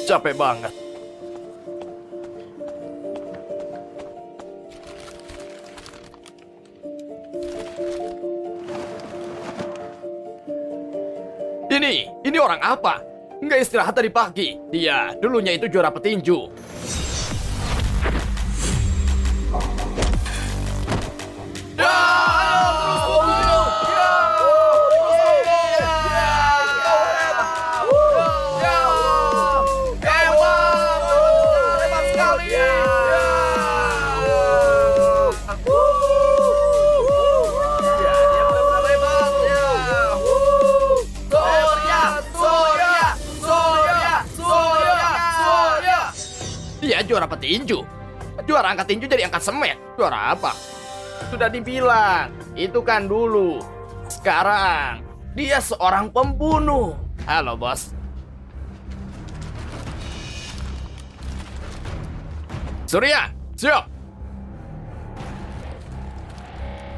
Capek banget. Ini orang apa? Nggak istirahat dari pagi. Dia dulunya itu juara petinju. Dia juara petinju. Juara angkat tinju jadi angkat semen. Juara apa? Sudah dibilang, itu kan dulu. Sekarang, dia seorang pembunuh. Halo, bos. Surya, siap.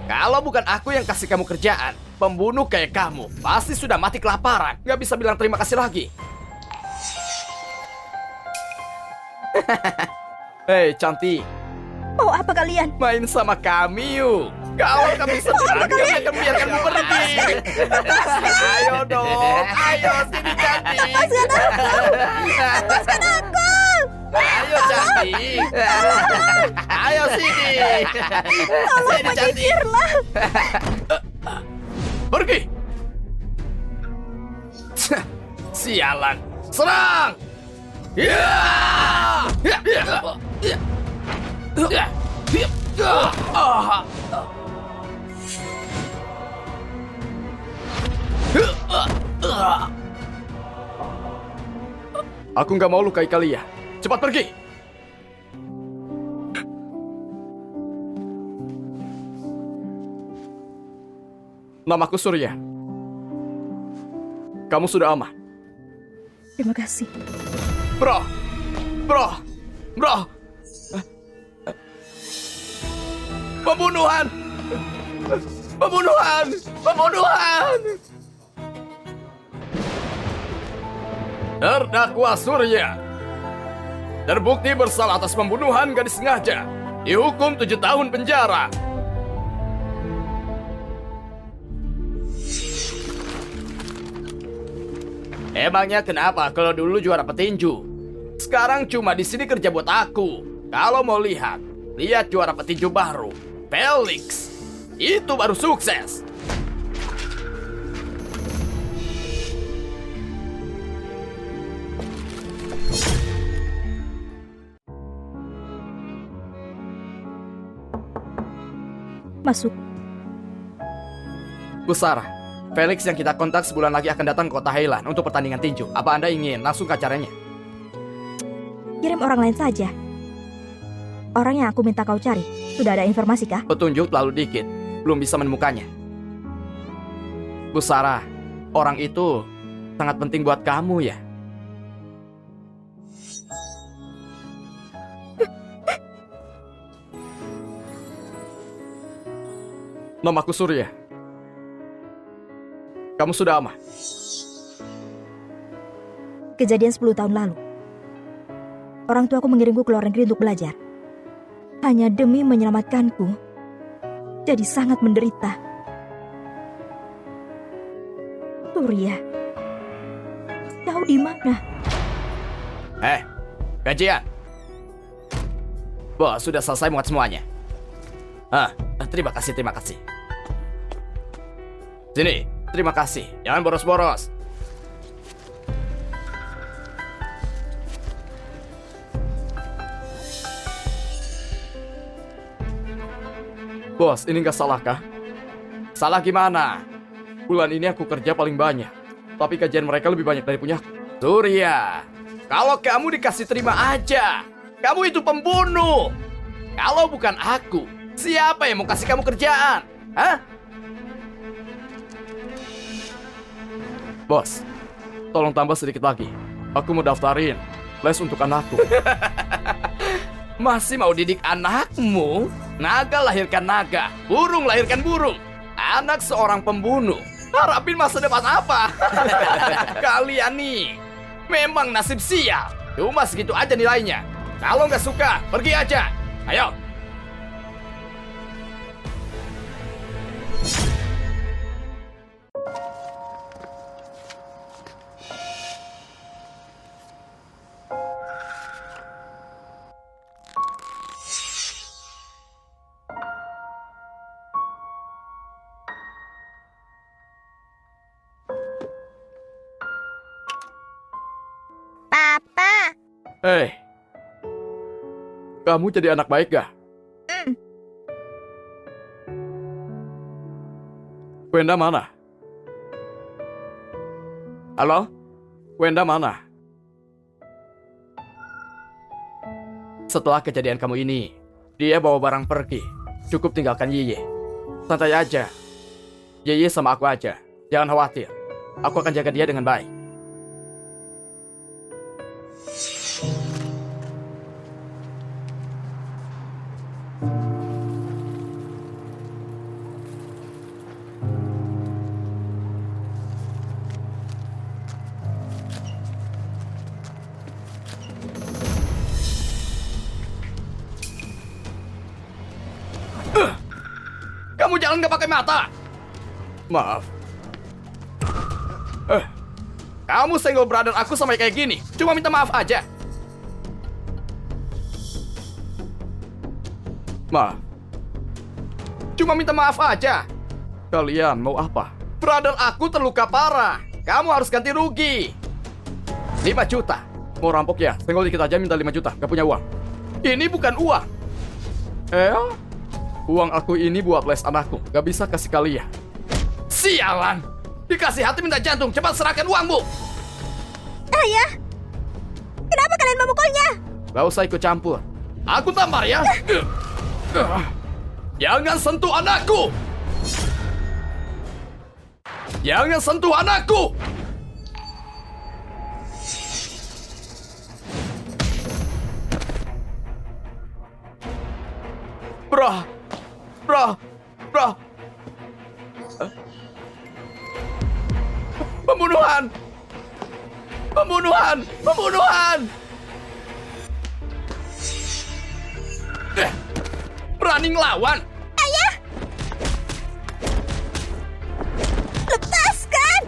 Kalau bukan aku yang kasih kamu kerjaan, pembunuh kayak kamu pasti sudah mati kelaparan. Nggak bisa bilang terima kasih lagi. Hei, cantik. Mau apa kalian? Main sama kami yuk. Kalau kami senang, kami akan biarkanmu pergi. Ayo dong, ayo sini cantik. Lepaskan aku! Ayo cantik. Ayo sini. Sini cantik. Pikirlah. Pergi. Sialan. Serang. Ya! Ya! Ya! Ya! Ya! Ya! Ah! Aku nggak mau lukai kalian. Cepat pergi. Namaku Surya. Kamu sudah aman. Terima kasih. Bro. Pembunuhan. Terdakwa Surya terbukti bersalah atas pembunuhan gadis sengaja. Dihukum 7 tahun penjara. Emangnya kenapa kalau dulu juara petinju? Sekarang cuma di sini kerja buat aku. Kalau mau lihat juara petinju baru, Felix. Itu baru sukses. Masuk. Bu Sarah, Felix yang kita kontak sebulan lagi akan datang ke kota Highland untuk pertandingan tinju. Apa Anda ingin langsung ke acaranya? Kirim orang lain saja. Orang yang aku minta kau cari, sudah ada informasi kah? Petunjuk terlalu dikit, belum bisa menemukannya. Bu Sarah, orang itu sangat penting buat kamu ya. Namaku Surya. Kamu sudah aman? Kejadian 10 tahun lalu. Orang tuaku mengirimku ke luar negeri untuk belajar. Hanya demi menyelamatkanku. Jadi sangat menderita. Surya, kau di mana? Gajian. Bos, sudah selesai muat semuanya. Terima kasih. Sini, terima kasih. Jangan boros-boros. Bos, ini nggak salah kah? Salah gimana? Bulan ini aku kerja paling banyak, tapi gajian mereka lebih banyak dari punya. Surya, kalau kamu dikasih terima aja. Kamu itu pembunuh. Kalau bukan aku, siapa yang mau kasih kamu kerjaan? Hah? Bos, tolong tambah sedikit lagi. Aku mau daftarin les untuk anakku. Masih mau didik anakmu? Naga lahirkan naga, burung lahirkan burung. Anak seorang pembunuh Harapin masa depan apa? Kalian nih, memang nasib sial. Cuma segitu aja nilainya. Kalau nggak suka, pergi aja. Ayo. Papa. Hei, kamu jadi anak baik gak? Wenda mana? Halo? Wenda mana? Setelah kejadian kamu ini, dia bawa barang pergi. Cukup tinggalkan Yiye. Santai aja. Yiye sama aku aja. Jangan khawatir. Aku akan jaga dia dengan baik. Kamu jalan nggak pakai mata? Maaf. Kamu senggol brother aku sampai kayak gini. Cuma minta maaf aja. Maaf. Cuma minta maaf aja. Kalian mau apa? Brother aku terluka parah. Kamu harus ganti rugi. 5 juta. Mau rampok ya? Senggol dikit aja minta 5 juta. Gak punya uang. Ini bukan uang. Uang aku ini buat les anakku. Gak bisa kasih kalian. Sialan. Dikasih hati minta jantung. Cepat serahkan uangmu. Ayah, kenapa kalian memukulnya? Gak usah ikut campur. Aku tampar ya. Jangan sentuh anakku. Jangan sentuh anakku. Bro. Pembunuhan. Berani ngelawan. Ayah! Lepaskan!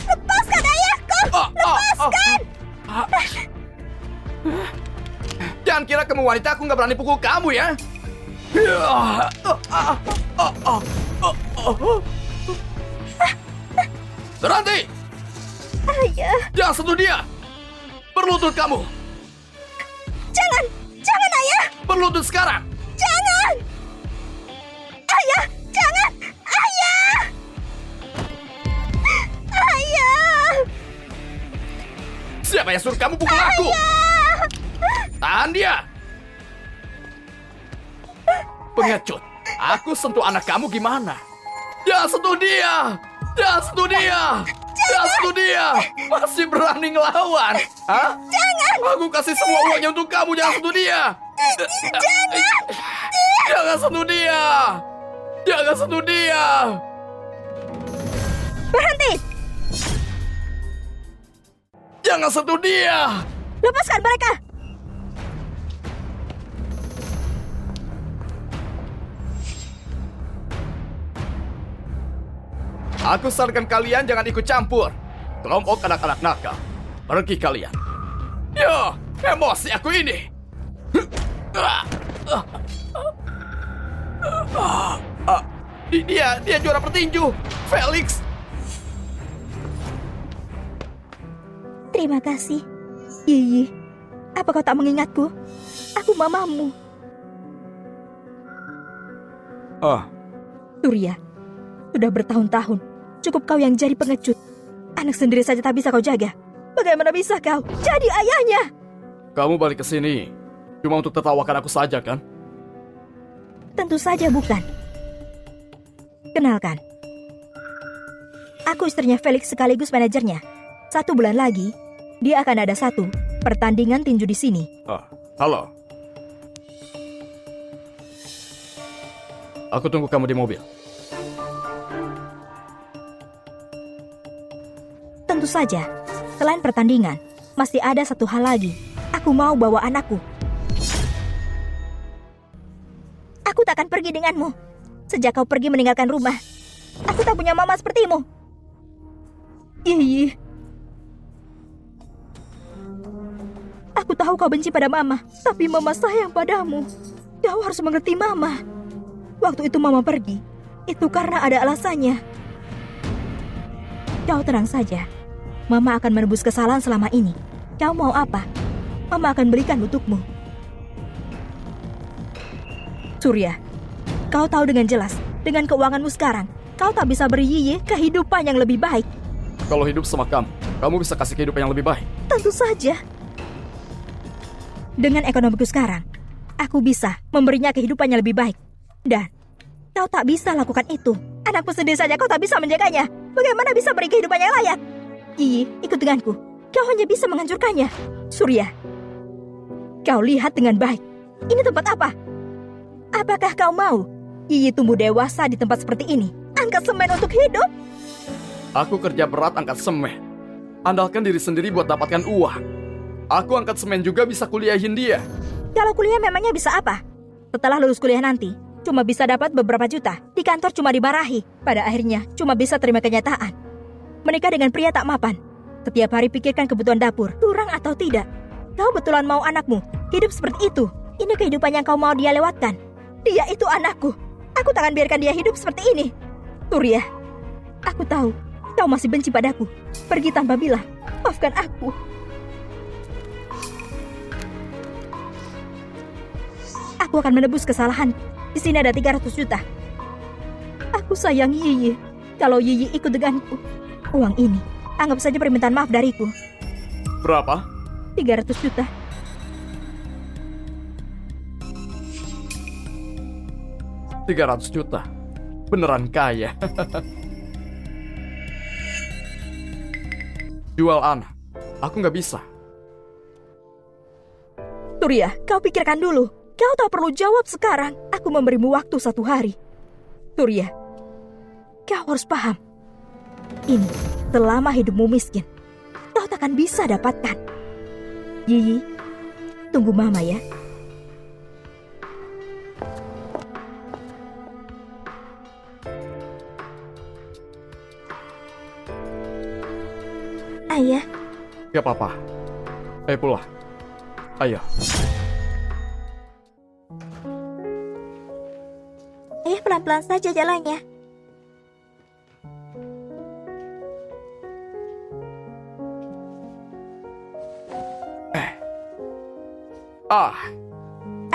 Lepaskan ayahku! Lepaskan! Jangan kira kamu wanita, aku nggak berani pukul kamu ya. Berhenti! Ayah! Jangan sentuh dia! Berlutut kamu! Jangan ayah! Berlutut sekarang! Jangan! Ayah! Jangan! Ayah! Ayah! Siapa yang suruh kamu pukul aku? Tahan dia! Pengecut! Aku sentuh anak kamu gimana? Jangan sentuh dia! Jangan sentuh dia! Jangan sentuh dia! Masih berani ngelawan? Hah? Jangan! Aku kasih semua uangnya untuk kamu, jangan sentuh dia! Jangan! Jangan sentuh dia! Jangan sentuh dia! Berhenti! Jangan sentuh dia! Lepaskan mereka! Aku sarankan kalian jangan ikut campur. Kelompok anak-anak nakal. Pergi kalian. Yo, emosi aku ini. Dia juara petinju. Felix. Terima kasih. Yiyi, apa kau tak mengingatku? Aku mamamu. Surya, sudah bertahun-tahun. Cukup kau yang jadi pengecut. Anak sendiri saja tak bisa kau jaga. Bagaimana bisa kau jadi ayahnya? Kamu balik ke sini cuma untuk tertawakan aku saja, kan? Tentu saja bukan. Kenalkan. Aku istrinya Felix sekaligus manajernya. 1 bulan lagi, dia akan ada 1 pertandingan tinju di sini. Halo. Aku tunggu kamu di mobil. Tentu saja, selain pertandingan, masih ada satu hal lagi. Aku mau bawa anakku. Aku tak akan pergi denganmu. Sejak kau pergi meninggalkan rumah, aku tak punya mama sepertimu. Yiyi. Aku tahu kau benci pada mama, tapi mama sayang padamu. Kau harus mengerti mama. Waktu itu mama pergi, itu karena ada alasannya. Kau tenang saja. Mama akan menebus kesalahan selama ini. Kau mau apa? Mama akan berikan untukmu. Surya, kau tahu dengan jelas, dengan keuanganmu sekarang, kau tak bisa beri Yiyi kehidupan yang lebih baik. Kalau hidup sama kamu bisa kasih kehidupan yang lebih baik. Tentu saja. Dengan ekonomiku sekarang, aku bisa memberinya kehidupan yang lebih baik. Dan kau tak bisa lakukan itu. Anakku sendiri saja kau tak bisa menjaganya. Bagaimana bisa beri kehidupan yang layak? Yiyi, ikut denganku. Kau hanya bisa menghancurkannya. Surya, kau lihat dengan baik. Ini tempat apa? Apakah kau mau Yiyi tumbuh dewasa di tempat seperti ini? Angkat semen untuk hidup? Aku kerja berat angkat semen. Andalkan diri sendiri buat dapatkan uang. Aku angkat semen juga bisa kuliahin dia. Kalau kuliah memangnya bisa apa? Setelah lulus kuliah nanti, cuma bisa dapat beberapa juta. Di kantor cuma dimarahi. Pada akhirnya, cuma bisa terima kenyataan. Menikah dengan pria tak mapan. Setiap hari pikirkan kebutuhan dapur, kurang atau tidak. Kau betulan mau anakmu hidup seperti itu? Ini kehidupan yang kau mau dia lewatkan. Dia itu anakku. Aku tak akan biarkan dia hidup seperti ini. Surya, aku tahu kau masih benci padaku. Pergi tanpa bilang, maafkan aku. Aku akan menebus kesalahan. Di sini ada 300 juta. Aku sayang Yiyi. Kalau Yiyi ikut denganku, uang ini anggap saja permintaan maaf dariku. Berapa? 300 juta. $300 juta. Beneran kaya. Jual anak. Aku nggak bisa. Surya, kau pikirkan dulu. Kau tak perlu jawab sekarang. Aku memberimu waktu 1 hari. Surya, kau harus paham. Ini selama hidupmu miskin, kau takkan bisa dapatkan. Yiyi, tunggu mama ya. Ayah. Gak apa-apa. Ayo pulang. Ayo. Ayah pelan-pelan saja jalannya.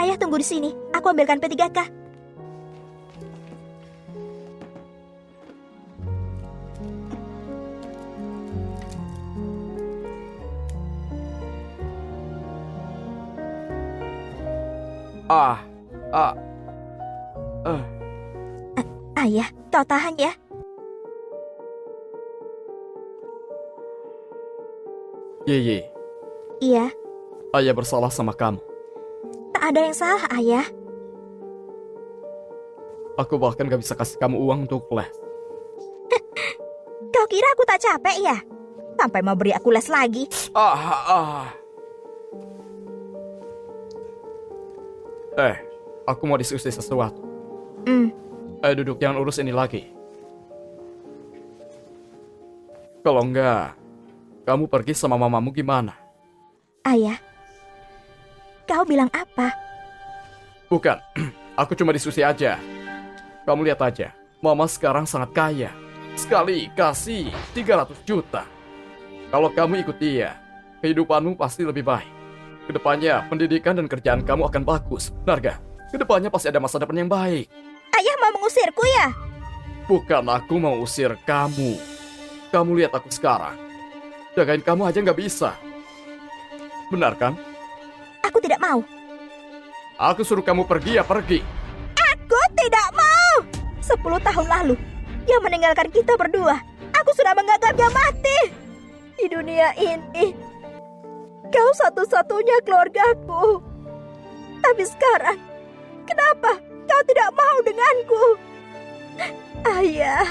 Ayah tunggu di sini. Aku ambilkan P3K. Ayah, kau tahan ya. Yiyi, Iya, ayah bersalah sama kamu. tak ada yang salah, Ayah. Aku bahkan gak bisa kasih kamu uang untuk les. Kau kira aku tak capek ya? Sampai mau beri aku les lagi. Aku mau diskusi sesuatu. Ayo duduk, jangan urus ini lagi. Kalau enggak, kamu pergi sama mamamu gimana? Ayah, kau bilang apa? Bukan, aku cuma diskusi aja. Kamu lihat aja, mama sekarang sangat kaya. Sekali kasih 300 juta. Kalau kamu ikut dia, kehidupanmu pasti lebih baik. Kedepannya, pendidikan dan kerjaan kamu akan bagus. Narga, kedepannya pasti ada masa depan yang baik. Ayah mau mengusirku ya? Bukan aku mau usir kamu. Kamu lihat aku sekarang. Jagain kamu aja nggak bisa. Benar kan? Aku tidak mau. Aku suruh kamu pergi ya pergi. Aku tidak mau. 10 tahun lalu, dia meninggalkan kita berdua. Aku sudah menganggapnya mati. Di dunia ini, kau satu-satunya keluargaku. Tapi sekarang, kenapa kau tidak mau denganku? Ayah,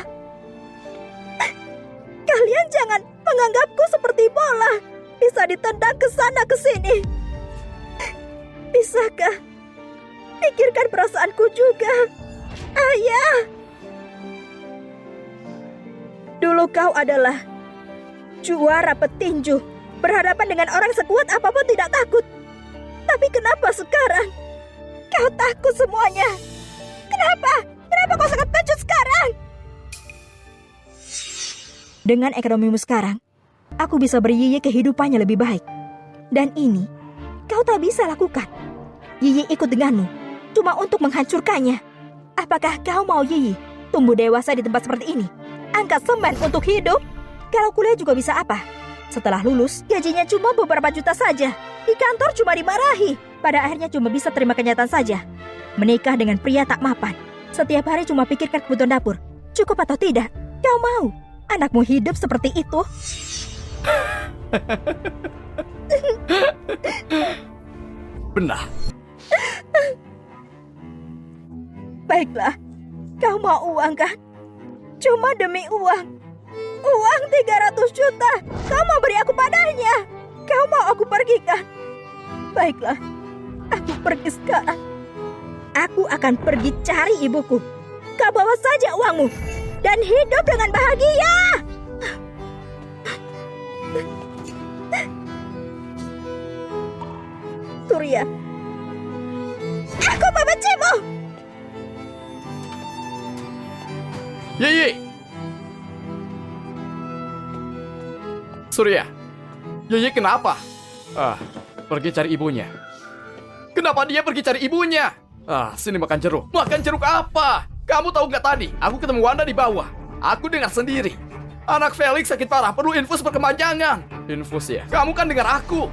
kalian jangan menganggapku seperti bola, bisa ditendang ke sana ke sini. Bisakah pikirkan perasaanku juga, Ayah? Dulu kau adalah juara petinju, berhadapan dengan orang sekuat apapun tidak takut. Tapi kenapa sekarang kau takut semuanya? Kenapa? Kenapa kau sangat pencut sekarang? Dengan ekonomimu sekarang, aku bisa beri Yiyi kehidupannya lebih baik. Dan ini kau tak bisa lakukan. Yiyi ikut denganmu cuma untuk menghancurkannya. Apakah kau mau Yiyi tumbuh dewasa di tempat seperti ini? Angkat semen untuk hidup? Kalau kuliah juga bisa apa? Setelah lulus, gajinya cuma beberapa juta saja. Di kantor cuma dimarahi. Pada akhirnya cuma bisa terima kenyataan saja. Menikah dengan pria tak mapan. Setiap hari cuma pikirkan kebutuhan dapur. Cukup atau tidak? Kau mau anakmu hidup seperti itu? Benar. Baiklah, kau mau uang kan? Cuma demi uang. Uang 300 juta. Kau mau beri aku padanya? Kau mau aku pergi kan? Baiklah, aku pergi sekarang. Aku akan pergi cari ibuku. Kau bawa saja uangmu dan hidup dengan bahagia. Surya, aku membencimu. Yiyi! Surya, Yiyi kenapa? Pergi cari ibunya. Kenapa dia pergi cari ibunya? Sini makan jeruk. Makan jeruk apa? Kamu tahu nggak tadi? Aku ketemu Wanda di bawah. Aku dengar sendiri. Anak Felix sakit parah, perlu infus perkemajangan. Infus ya? Kamu kan dengar aku.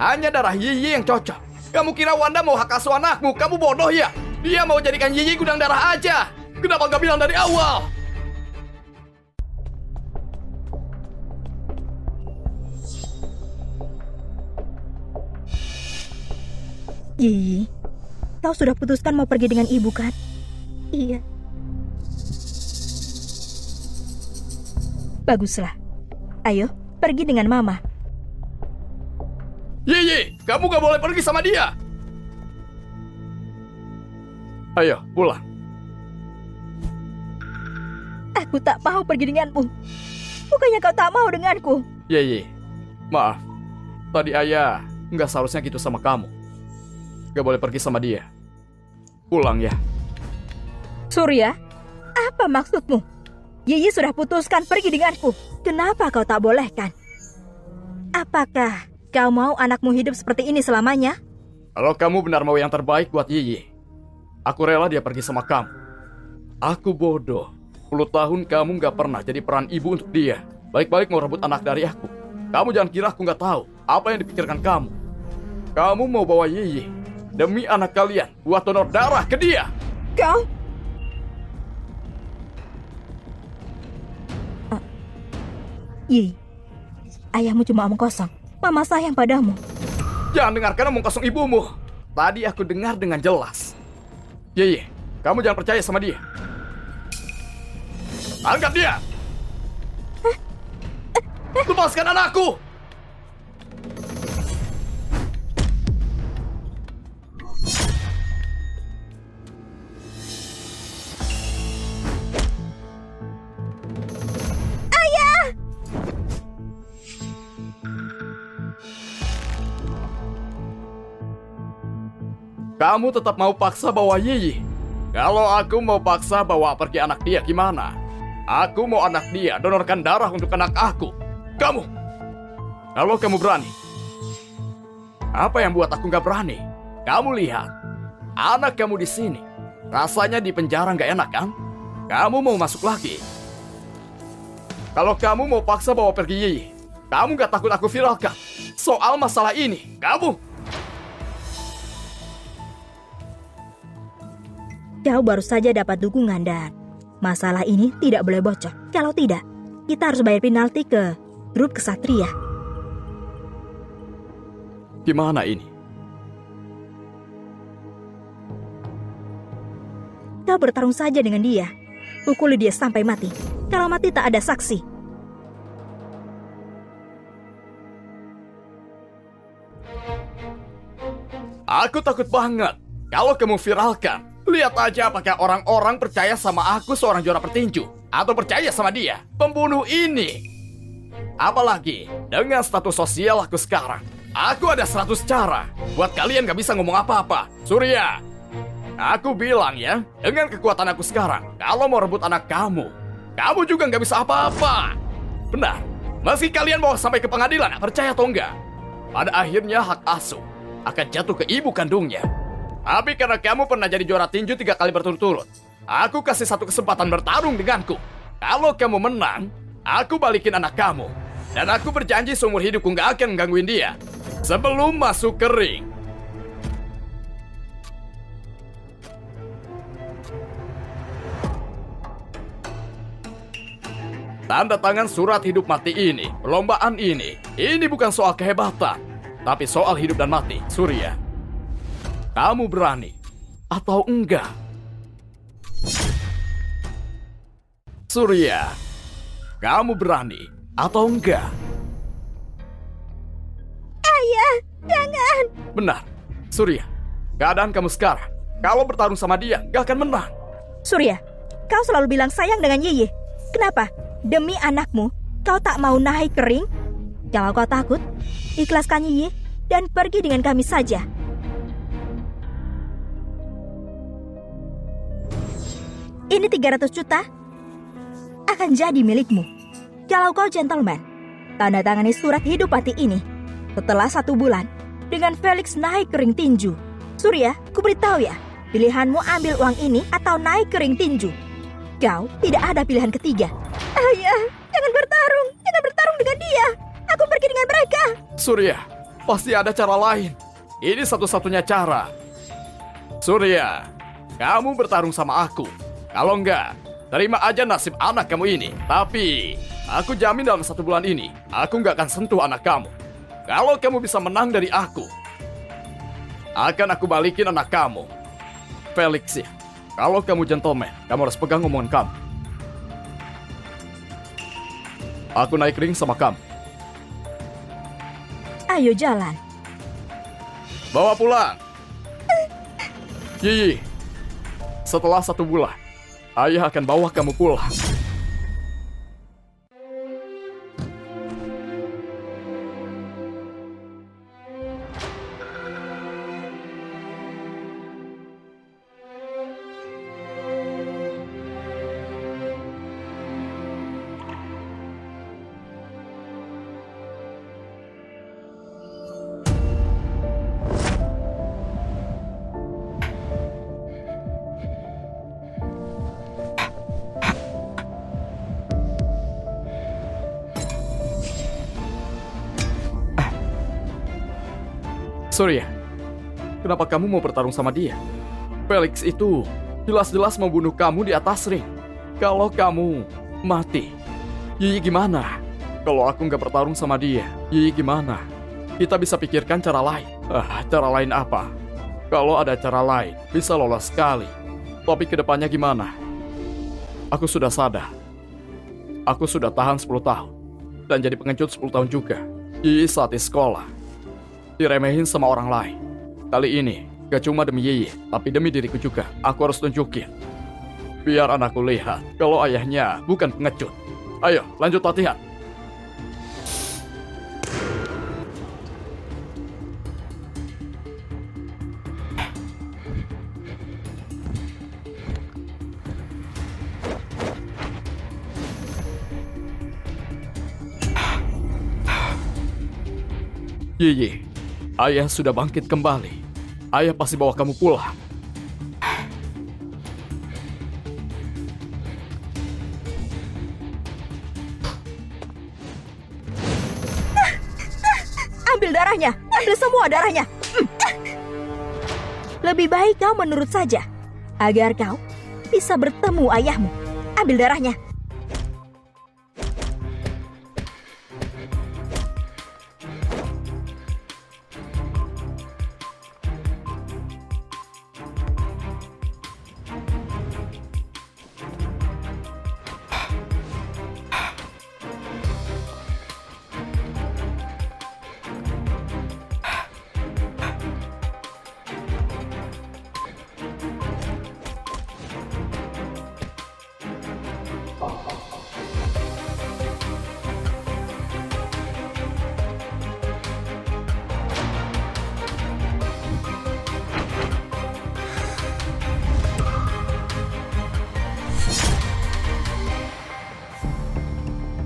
Hanya darah Yiyi yang cocok. Kamu kira Wanda mau hak asuh anakmu? Kamu bodoh ya? Dia mau jadikan Yiyi gudang darah aja. Kenapa nggak bilang dari awal? Yiyi, kau sudah putuskan mau pergi dengan ibu kan? Iya. Baguslah. Ayo, pergi dengan mama. Yiyi, kamu gak boleh pergi sama dia. Ayo, pulang. Aku tak mau pergi denganmu. Bukannya kau tak mau denganku? Yiyi, maaf. Tadi ayah nggak seharusnya gitu sama kamu. Gak boleh pergi sama dia. Pulang ya. Surya, apa maksudmu? Yiyi sudah putuskan pergi denganku. Kenapa kau tak bolehkan? Apakah kau mau anakmu hidup seperti ini selamanya? Kalau kamu benar mau yang terbaik buat Yiyi, aku rela dia pergi sama kamu. Aku bodoh. 10 tahun kamu gak pernah jadi peran ibu untuk dia. Baik-baik mau rebut anak dari aku. Kamu jangan kira aku gak tahu apa yang dipikirkan kamu. Kamu mau bawa Yiyi demi anak kalian buat donor darah ke dia. Kau... Yiyi, ayahmu cuma omong kosong. Mama sayang padamu. Jangan dengarkan omong kosong ibumu. Tadi aku dengar dengan jelas. Yiyi, kamu jangan percaya sama dia. Angkat dia. Lepaskan anakku. Kamu tetap mau paksa bawa Yiyi? Kalau aku mau paksa bawa pergi anak dia gimana? Aku mau anak dia donorkan darah untuk anak aku. Kamu? Kalau kamu berani. Apa yang buat aku gak berani? Kamu lihat. Anak kamu di sini. Rasanya di penjara gak enak kan? Kamu mau masuk lagi? Kalau kamu mau paksa bawa pergi Yiyi, kamu gak takut aku viralkan soal masalah ini? Kamu? Kau baru saja dapat dukungan dan masalah ini tidak boleh bocor. Kalau tidak, kita harus bayar penalti ke grup kesatria. Gimana ini? Kau bertarung saja dengan dia. Pukuli dia sampai mati. Kalau mati tak ada saksi. Aku takut banget kalau kamu viralkan. Lihat aja apakah orang-orang percaya sama aku seorang juara petinju. Atau percaya sama dia, pembunuh ini. Apalagi dengan status sosial aku sekarang. Aku ada 100 cara buat kalian gak bisa ngomong apa-apa. Surya, aku bilang ya, dengan kekuatan aku sekarang, kalau mau rebut anak kamu, kamu juga gak bisa apa-apa. Benar, meski kalian bawa sampai ke pengadilan, percaya atau enggak, pada akhirnya hak asuh akan jatuh ke ibu kandungnya. Tapi karena kamu pernah jadi juara tinju 3 kali berturut-turut, aku kasih 1 kesempatan bertarung denganku. Kalau kamu menang, aku balikin anak kamu. Dan aku berjanji seumur hidupku gak akan gangguin dia sebelum masuk ke ring. Tanda tangan surat hidup mati ini, perlombaan ini bukan soal kehebatan, tapi soal hidup dan mati, Surya. Kamu berani atau enggak? Surya, kamu berani atau enggak? Ayah, jangan. Benar, Surya. Keadaan kamu sekarang, kalau bertarung sama dia, gak akan menang. Surya, kau selalu bilang sayang dengan Yiyi. Kenapa? Demi anakmu, kau tak mau naik ke ring? Kalau kau takut, ikhlaskan Yiyi dan pergi dengan kami saja. Ini 300 juta akan jadi milikmu. Kalau kau gentleman, tanda tangani surat hidup mati ini. Setelah 1 bulan, dengan Felix naik ke ring tinju. Surya, ku beritahu ya, pilihanmu ambil uang ini atau naik ke ring tinju. Kau tidak ada pilihan ketiga. Ayah, jangan bertarung dengan dia. Aku pergi dengan mereka. Surya, pasti ada cara lain. Ini satu-satunya cara. Surya, kamu bertarung sama aku. Kalau enggak, terima aja nasib anak kamu ini. Tapi, aku jamin dalam 1 bulan ini, aku nggak akan sentuh anak kamu. Kalau kamu bisa menang dari aku, akan aku balikin anak kamu. Felix ya, kalau kamu gentleman, kamu harus pegang omongan kamu. Aku naik ring sama kamu. Ayo jalan. Bawa pulang. Yiyi, setelah 1 bulan, ayah akan bawa kamu pulang. Surya, kenapa kamu mau bertarung sama dia? Felix itu jelas-jelas membunuh kamu di atas ring. Kalau kamu mati, Yiyi gimana? Kalau aku nggak bertarung sama dia, Yiyi gimana? Kita bisa pikirkan cara lain. Cara lain apa? Kalau ada cara lain, bisa lolos sekali. Tapi kedepannya gimana? Aku sudah sadar. Aku sudah tahan 10 tahun. Dan jadi pengecut 10 tahun juga. Yiyi saat di sekolah diremehin sama orang lain. Kali ini, gak cuma demi Yiyi, tapi demi diriku juga. Aku harus tunjukin. Biar anakku lihat kalau ayahnya bukan pengecut. Ayo, lanjut latihan. Yiyi, ayah sudah bangkit kembali. Ayah pasti bawa kamu pulang. Ambil darahnya, ambil semua darahnya. Lebih baik kau menurut saja, agar kau bisa bertemu ayahmu. Ambil darahnya.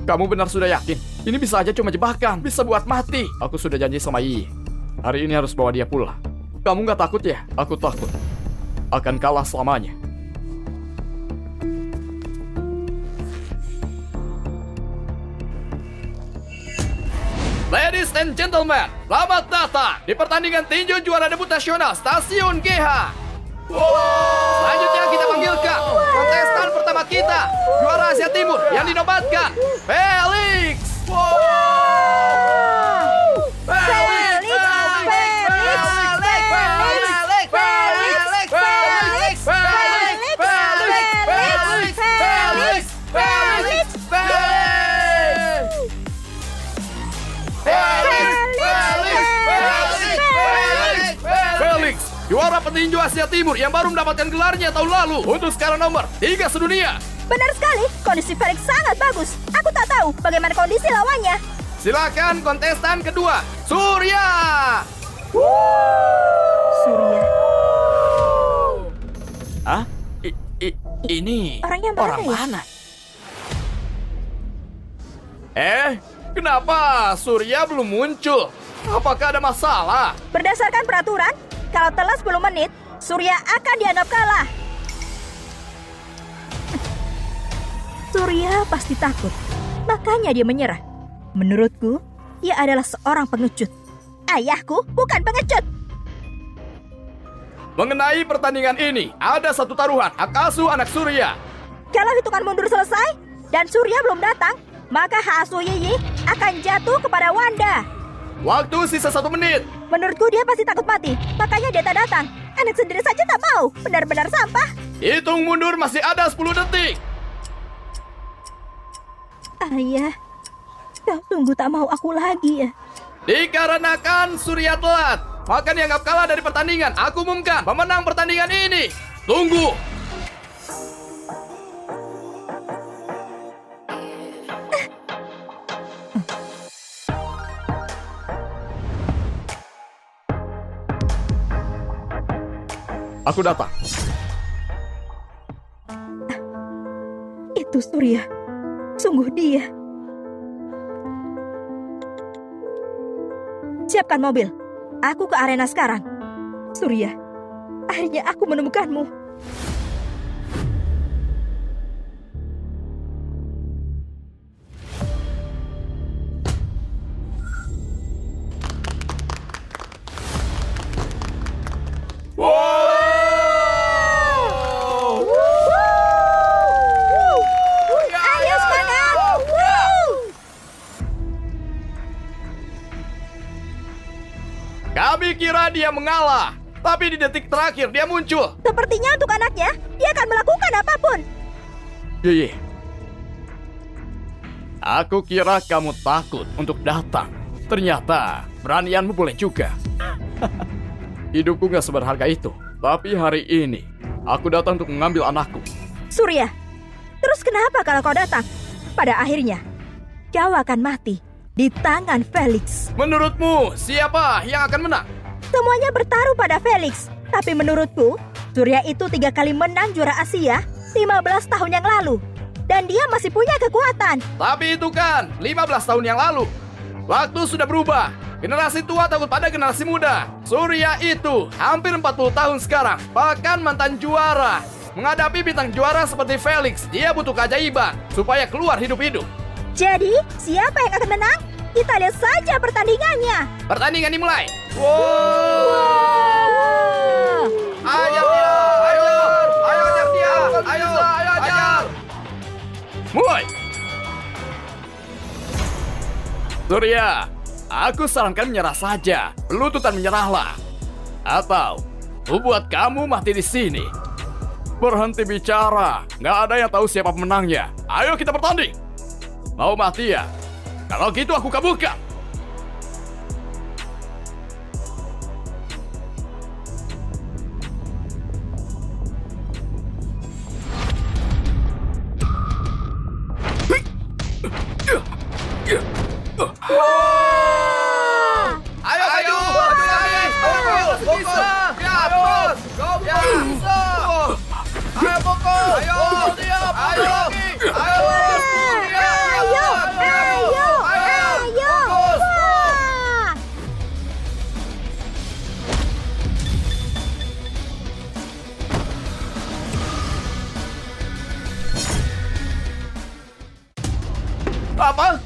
Kamu benar sudah yakin? Ini bisa aja cuma jebakan, bisa buat mati. Aku sudah janji sama Yi. Hari ini harus bawa dia pulang. Kamu nggak takut ya? Aku takut. Akan kalah selamanya. Ladies and gentlemen, selamat datang di pertandingan tinju juara debut nasional Stasiun GH. Selanjutnya kita panggilkan kontestan pertama kita, juara Asia Timur yang dinobatkan, Felix. Juara petinju Asia Timur yang baru mendapatkan gelarnya tahun lalu untuk skala nomor 3 sedunia. Benar sekali, kondisi Felix sangat bagus. Aku tak tahu bagaimana kondisi lawannya. Silakan kontestan kedua, Surya. Surya. Hah? Ini Orangnya orang mana ya? Kenapa Surya belum muncul? Apakah ada masalah? Berdasarkan peraturan, kalau telah 10 menit, Surya akan dianggap kalah. Surya pasti takut, makanya dia menyerah. Menurutku, dia adalah seorang pengecut. Ayahku bukan pengecut. Mengenai pertandingan ini, ada satu taruhan hak asuh anak Surya. Kalau hitungan mundur selesai dan Surya belum datang, maka hak asuh Yiyi akan jatuh kepada Wanda. Waktu sisa 1 menit. Menurutku dia pasti takut mati, makanya dia tak datang. Anak sendiri saja tak mau, benar-benar sampah. Hitung mundur masih ada 10 detik. Ayah, kau sungguh tak mau aku lagi ya? Dikarenakan Surya telat, maka dianggap kalah dari pertandingan. Aku umumkan pemenang pertandingan ini. Tunggu. Aku datang. Itu Surya, sungguh dia. Siapkan mobil, aku ke arena sekarang. Surya, akhirnya aku menemukanmu. Ayo semangat! Kami kira dia mengalah, tapi di detik terakhir dia muncul. Sepertinya untuk anaknya, dia akan melakukan apapun. Ye. Aku kira kamu takut untuk datang. Ternyata beranianmu boleh juga. Hidupku gak seberharga itu. Tapi hari ini, aku datang untuk mengambil anakku. Surya, terus kenapa kalau kau datang? Pada akhirnya, kau akan mati di tangan Felix. Menurutmu, siapa yang akan menang? Semuanya bertaruh pada Felix. Tapi menurutku, Surya itu 3 kali menang juara Asia 15 tahun yang lalu. Dan dia masih punya kekuatan. Tapi itu kan 15 tahun yang lalu. Waktu sudah berubah. Generasi tua takut pada generasi muda. Surya itu hampir 40 tahun sekarang. Bahkan mantan juara. Menghadapi bintang juara seperti Felix, dia butuh keajaiban supaya keluar hidup-hidup. Jadi, siapa yang akan menang? Kita lihat saja pertandingannya. Pertandingan dimulai. Ajar dia, ayo ajar dia, ayo ajar. Mulai. Surya, aku sarankan menyerah saja. Pelututan menyerahlah. Atau, aku buat kamu mati di sini. Berhenti bicara. Nggak ada yang tahu siapa pemenangnya. Ayo kita bertanding. Mau mati ya? Kalau gitu aku kabulkan. Apa?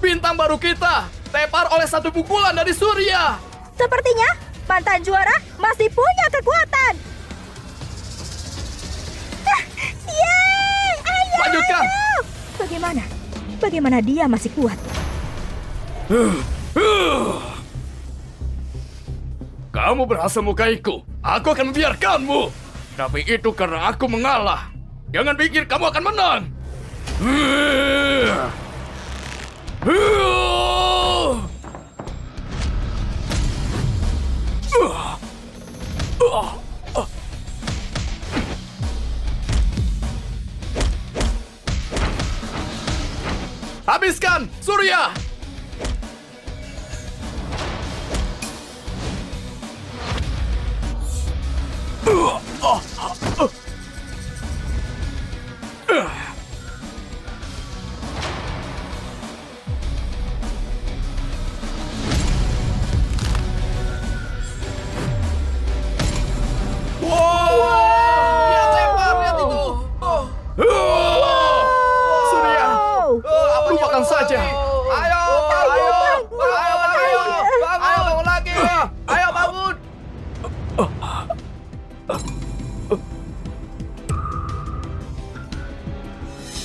Bintang baru kita tepar oleh satu pukulan dari Surya. Sepertinya mantan juara masih punya kekuatan. Yeay! Ayo! Lanjutkan. Ayo! Bagaimana dia masih kuat? Kamu berhasil mukaiku. Aku akan membiarkanmu. Tapi itu karena aku mengalah. Jangan pikir kamu akan menang. Habiskan, Surya! Dia tepar, lihat itu. Surya, lupakan saja. Ayo, bangun! Ayo, bangun lagi! Ayo, bangun!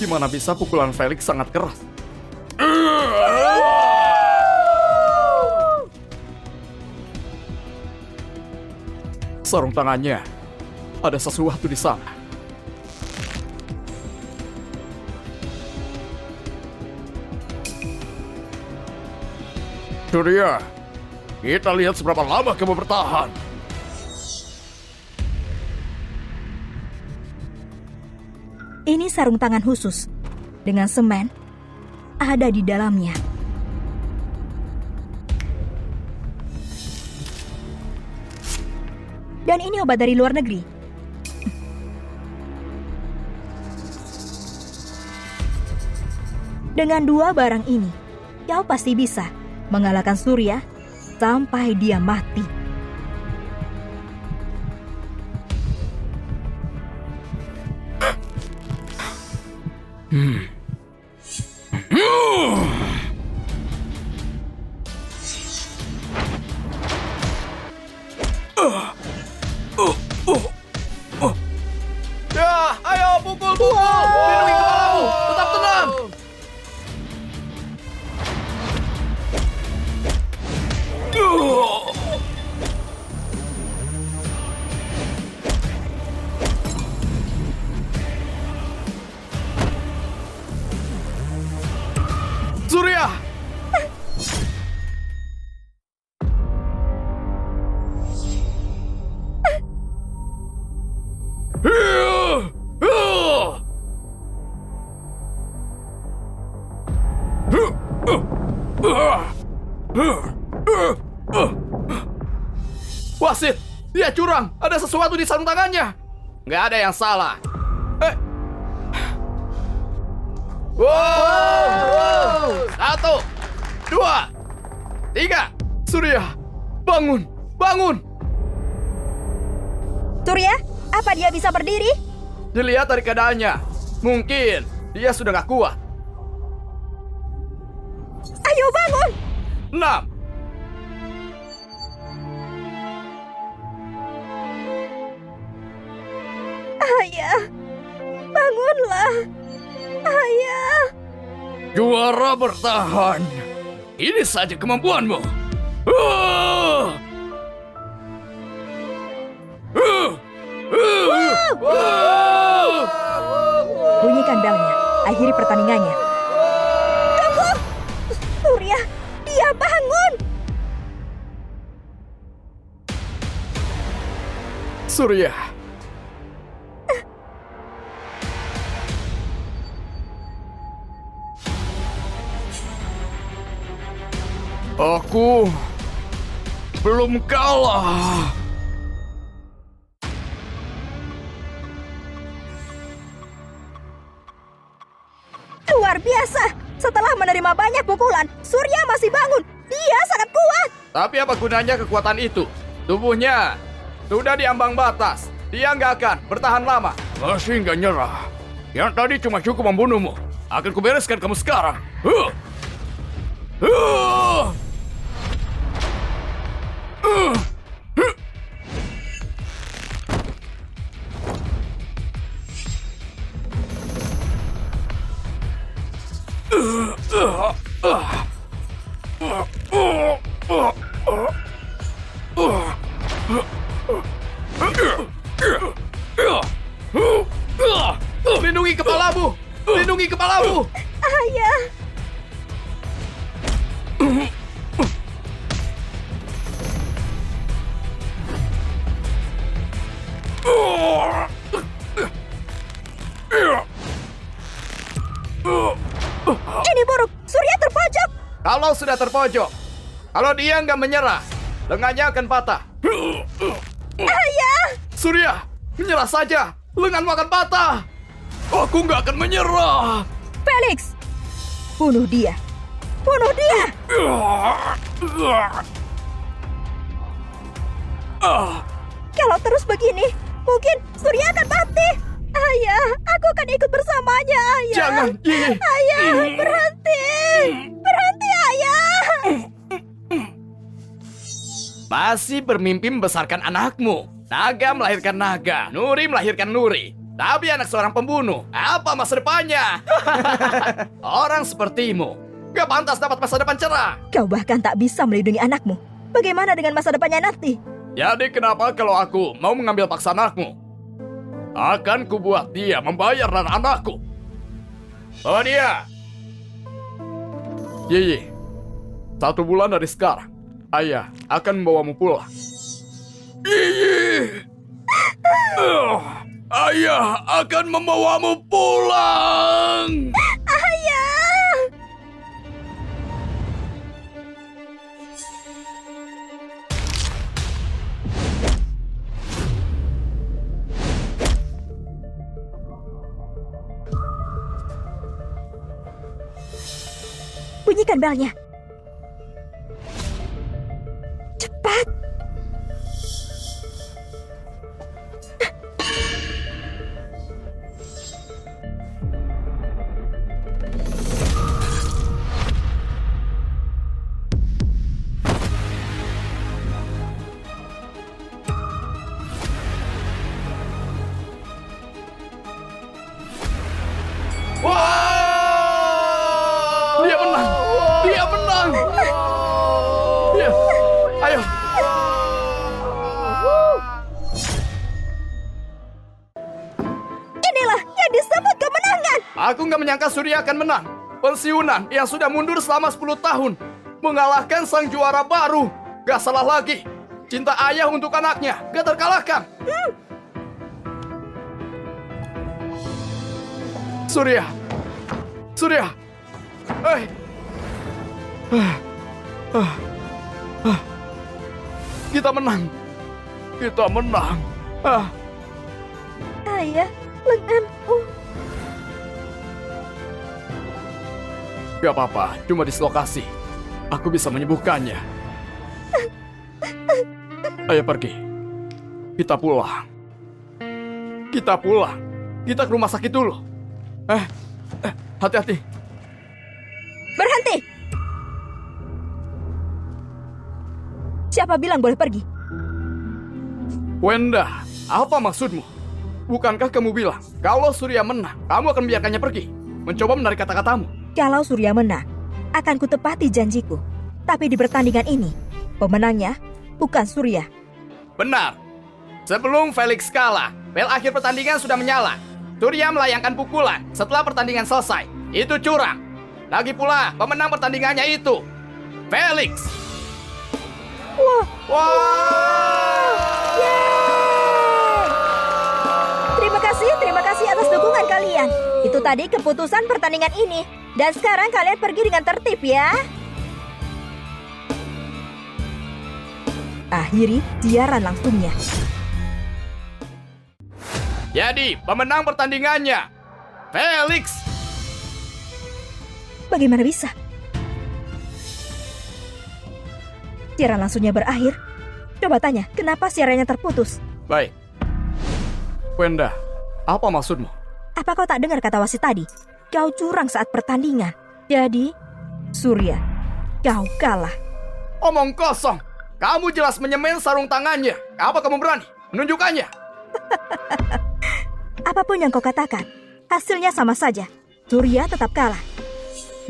Gimana bisa pukulan Felix sangat keras? Sarung tangannya. Ada sesuatu di sana. Surya, kita lihat seberapa lama kamu bertahan. Ini sarung tangan khusus dengan semen ada di dalamnya. Dan ini obat dari luar negeri. Dengan dua barang ini, kau pasti bisa mengalahkan Surya sampai dia mati. Ya, ayo pukul! Lindungi kepalamu! Tetap tenang! Surya! Wasit, dia curang. Ada sesuatu di sarung tangannya. Nggak ada yang salah. Wow! 1, 2, 3. Surya, bangun, bangun. Surya, apa dia bisa berdiri? Dilihat dari keadaannya. Mungkin dia sudah nggak kuat. Ayo bangun! 6. Ayah, bangunlah. Ayah. Juara bertahan. Ini saja kemampuanmu. Bunyikan belnya. Akhiri pertandingannya. Tunggu! Surya, dia bangun! Surya. Aku belum kalah. Luar biasa! Setelah menerima banyak pukulan, Surya masih bangun. Dia sangat kuat. Tapi apa gunanya kekuatan itu? Tubuhnya sudah di ambang batas. Dia nggak akan bertahan lama. Masih nggak nyerah. Yang tadi cuma cukup membunuhmu. Akan kubereskan kamu sekarang. Huh. Huh. Lindungi kepalamu! Lindungi kepalamu! Ayah! Ini buruk! Surya terpojok! Kalau sudah terpojok, kalau dia nggak menyerah, lengannya akan patah. Ayah! Surya, menyerah saja. Lenganmu akan patah. Aku nggak akan menyerah. Felix! Bunuh dia! Bunuh dia! Kalau terus begini, mungkin Surya akan mati. Ayah, aku akan ikut bersamanya, Ayah. Jangan, Yi. Ayah, berhenti. Berhenti, Ayah. Masih bermimpi membesarkan anakmu. Naga melahirkan naga, Nuri melahirkan Nuri. Tapi anak seorang pembunuh, apa masa depannya? Orang sepertimu, gak pantas dapat masa depan cerah. Kau bahkan tak bisa melindungi anakmu. Bagaimana dengan masa depannya nanti? Jadi kenapa kalau aku mau mengambil paksa anakmu? Akan kubuat dia membayar dan anakku. Oh dia. Yi, 1 bulan dari sekarang, ayah akan membawamu pulang. Yi. Ayah akan membawamu pulang. Ayah! Bunyikan belnya. Cepat! Wow! Dia menang! Dia menang! Dia, ayo! Inilah yang disebut kemenangan! Aku nggak menyangka Surya akan menang. Pensiunan yang sudah mundur selama 10 tahun. Mengalahkan sang juara baru. Gak salah lagi. Cinta ayah untuk anaknya gak terkalahkan. Surya. Surya. Hei. Kita menang. Kita menang. Ayah, lenganku. Gak apa-apa, cuma dislokasi. Aku bisa menyembuhkannya. Ayo pergi. Kita pulang. Kita pulang. Kita ke rumah sakit dulu. Hati-hati. Berhenti! Siapa bilang boleh pergi? Wenda, apa maksudmu? Bukankah kamu bilang, kalau Surya menang, kamu akan membiarkannya pergi? Mencoba menarik kata-katamu. Kalau Surya menang, akan kutepati janjiku. Tapi di pertandingan ini, pemenangnya bukan Surya. Benar. Sebelum Felix kalah, bel akhir pertandingan sudah menyala. Surya melayangkan pukulan setelah pertandingan selesai. Itu curang. Lagi pula, pemenang pertandingannya itu Felix. Wah, Wah! terima kasih atas dukungan kalian. Itu tadi keputusan pertandingan ini. Dan sekarang kalian pergi dengan tertib ya. Akhiri siaran langsungnya. Jadi, pemenang pertandingannya Felix. Bagaimana bisa? Siaran langsungnya berakhir. Coba tanya, kenapa siarannya terputus? Baik. Wenda, apa maksudmu? Apa kau tak dengar kata wasit tadi? kau curang saat pertandingan. Jadi, Surya, kau kalah. Omong kosong. Kamu jelas menyemen sarung tangannya. Apa kamu berani menunjukkannya? Apapun yang kau katakan, hasilnya sama saja. Surya tetap kalah.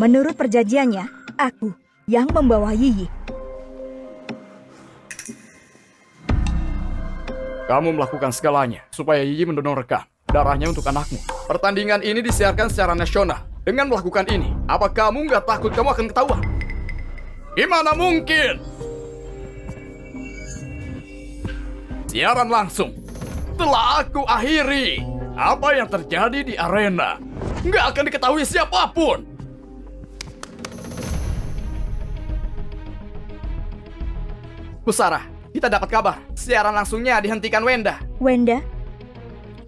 Menurut perjanjiannya, aku yang membawa Yiyi. Kamu melakukan segalanya supaya Yiyi mendonorkan darahnya untuk anakmu. Pertandingan ini disiarkan secara nasional. Dengan melakukan ini, apa kamu nggak takut kamu akan ketahuan? Gimana mungkin? Siaran langsung. Telah aku akhiri. Apa yang terjadi di arena nggak akan diketahui siapapun. Pusara, kita dapat kabar. Siaran langsungnya dihentikan Wenda. Wenda,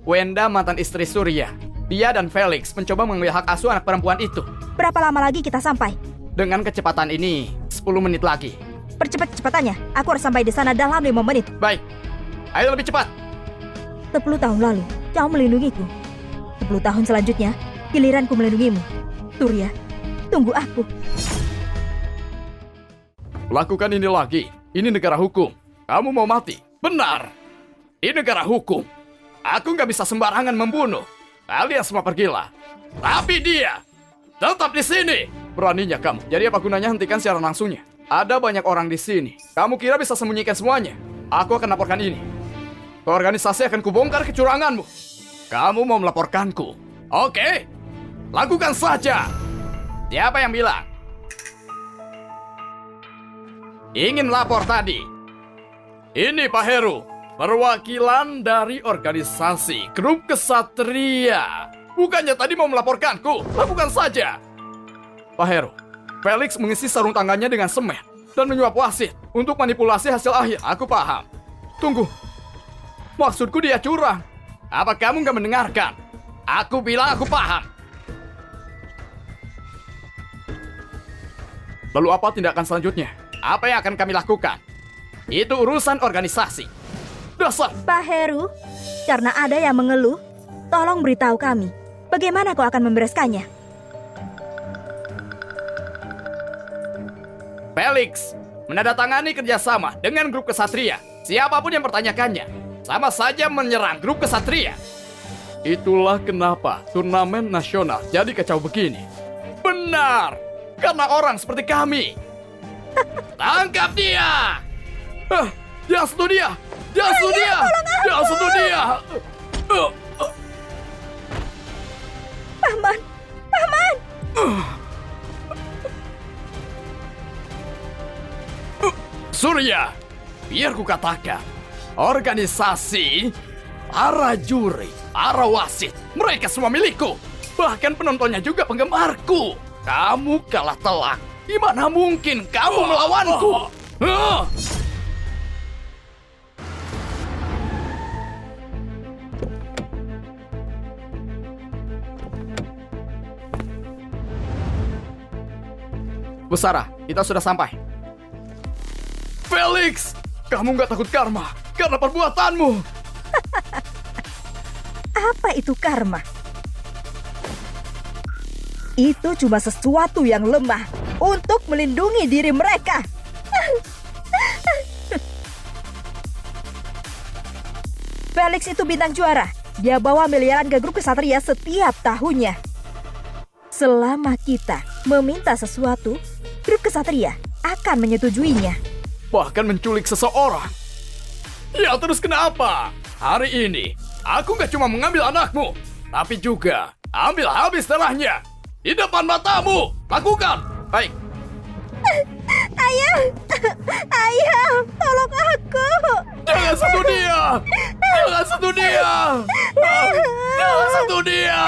Wenda mantan istri Surya. Dia dan Felix mencoba mengambil hak asuh anak perempuan itu. berapa lama lagi kita sampai? Dengan kecepatan ini, 10 menit lagi. Percepat cepatannya, aku harus sampai di sana dalam 5 menit. Baik, ayo lebih cepat. 10 tahun lalu, kau melindungiku. 10 tahun selanjutnya, giliranku melindungimu. Surya, tunggu aku. Lakukan ini lagi. Ini negara hukum. Kamu mau mati? Benar. Ini negara hukum. Aku nggak bisa sembarangan membunuh. Kalian semua pergilah. Tapi dia tetap di sini. Beraninya kamu. Jadi apa gunanya hentikan siaran langsungnya? Ada banyak orang di sini. Kamu kira bisa sembunyikan semuanya? Aku akan laporkan ini. Organisasi akan kubongkar kecuranganmu. Kamu mau melaporkanku? Oke. Lakukan saja. Siapa yang bilang? Ingin lapor tadi? Ini Pak Heru, perwakilan dari organisasi Grup Kesatria. Bukannya tadi mau melaporkanku? Lakukan saja. Pak Heru, Felix mengisi sarung tangannya dengan semen dan menyuap wasit untuk manipulasi hasil akhir. Aku paham. Tunggu. Maksudku dia curang. Apa kamu nggak mendengarkan? Aku bilang aku paham. Lalu apa tindakan selanjutnya? Apa yang akan kami lakukan? Itu urusan organisasi. Dasar. Pak Heru, karena ada yang mengeluh, tolong beritahu kami. Bagaimana kau akan membereskannya? Felix menandatangani kerjasama dengan Grup Kesatria. Siapapun yang bertanyakannya, sama saja menyerang Grup Kesatria. Itulah kenapa turnamen nasional jadi kacau begini. Benar, karena orang seperti kami. Tangkap dia! Jangan sentuh dia! Jangan sentuh dia! Jangan sentuh dia! Paman! Paman! Surya, biar ku katakan, organisasi, para juri, para wasit, mereka semua milikku. Bahkan penontonnya juga penggemarku. Kamu kalah telak. Gimana mungkin kamu melawanku? Pusara, kita sudah sampai. Felix, kamu nggak takut karma karena perbuatanmu. Apa itu karma? Itu cuma sesuatu yang lemah untuk melindungi diri mereka. Felix itu bintang juara. Dia bawa miliaran ke Grup Kesatria setiap tahunnya. Selama kita meminta sesuatu, Grup Kesatria akan menyetujuinya. Bahkan menculik seseorang. Ya terus kenapa? Hari ini, aku nggak cuma mengambil anakmu, tapi juga ambil habis darahnya. Di depan matamu. Lakukan. Baik. Ayah! Ayah! Tolong aku! Jangan sentuh dia. Jangan sentuh dia. Jangan sentuh dia.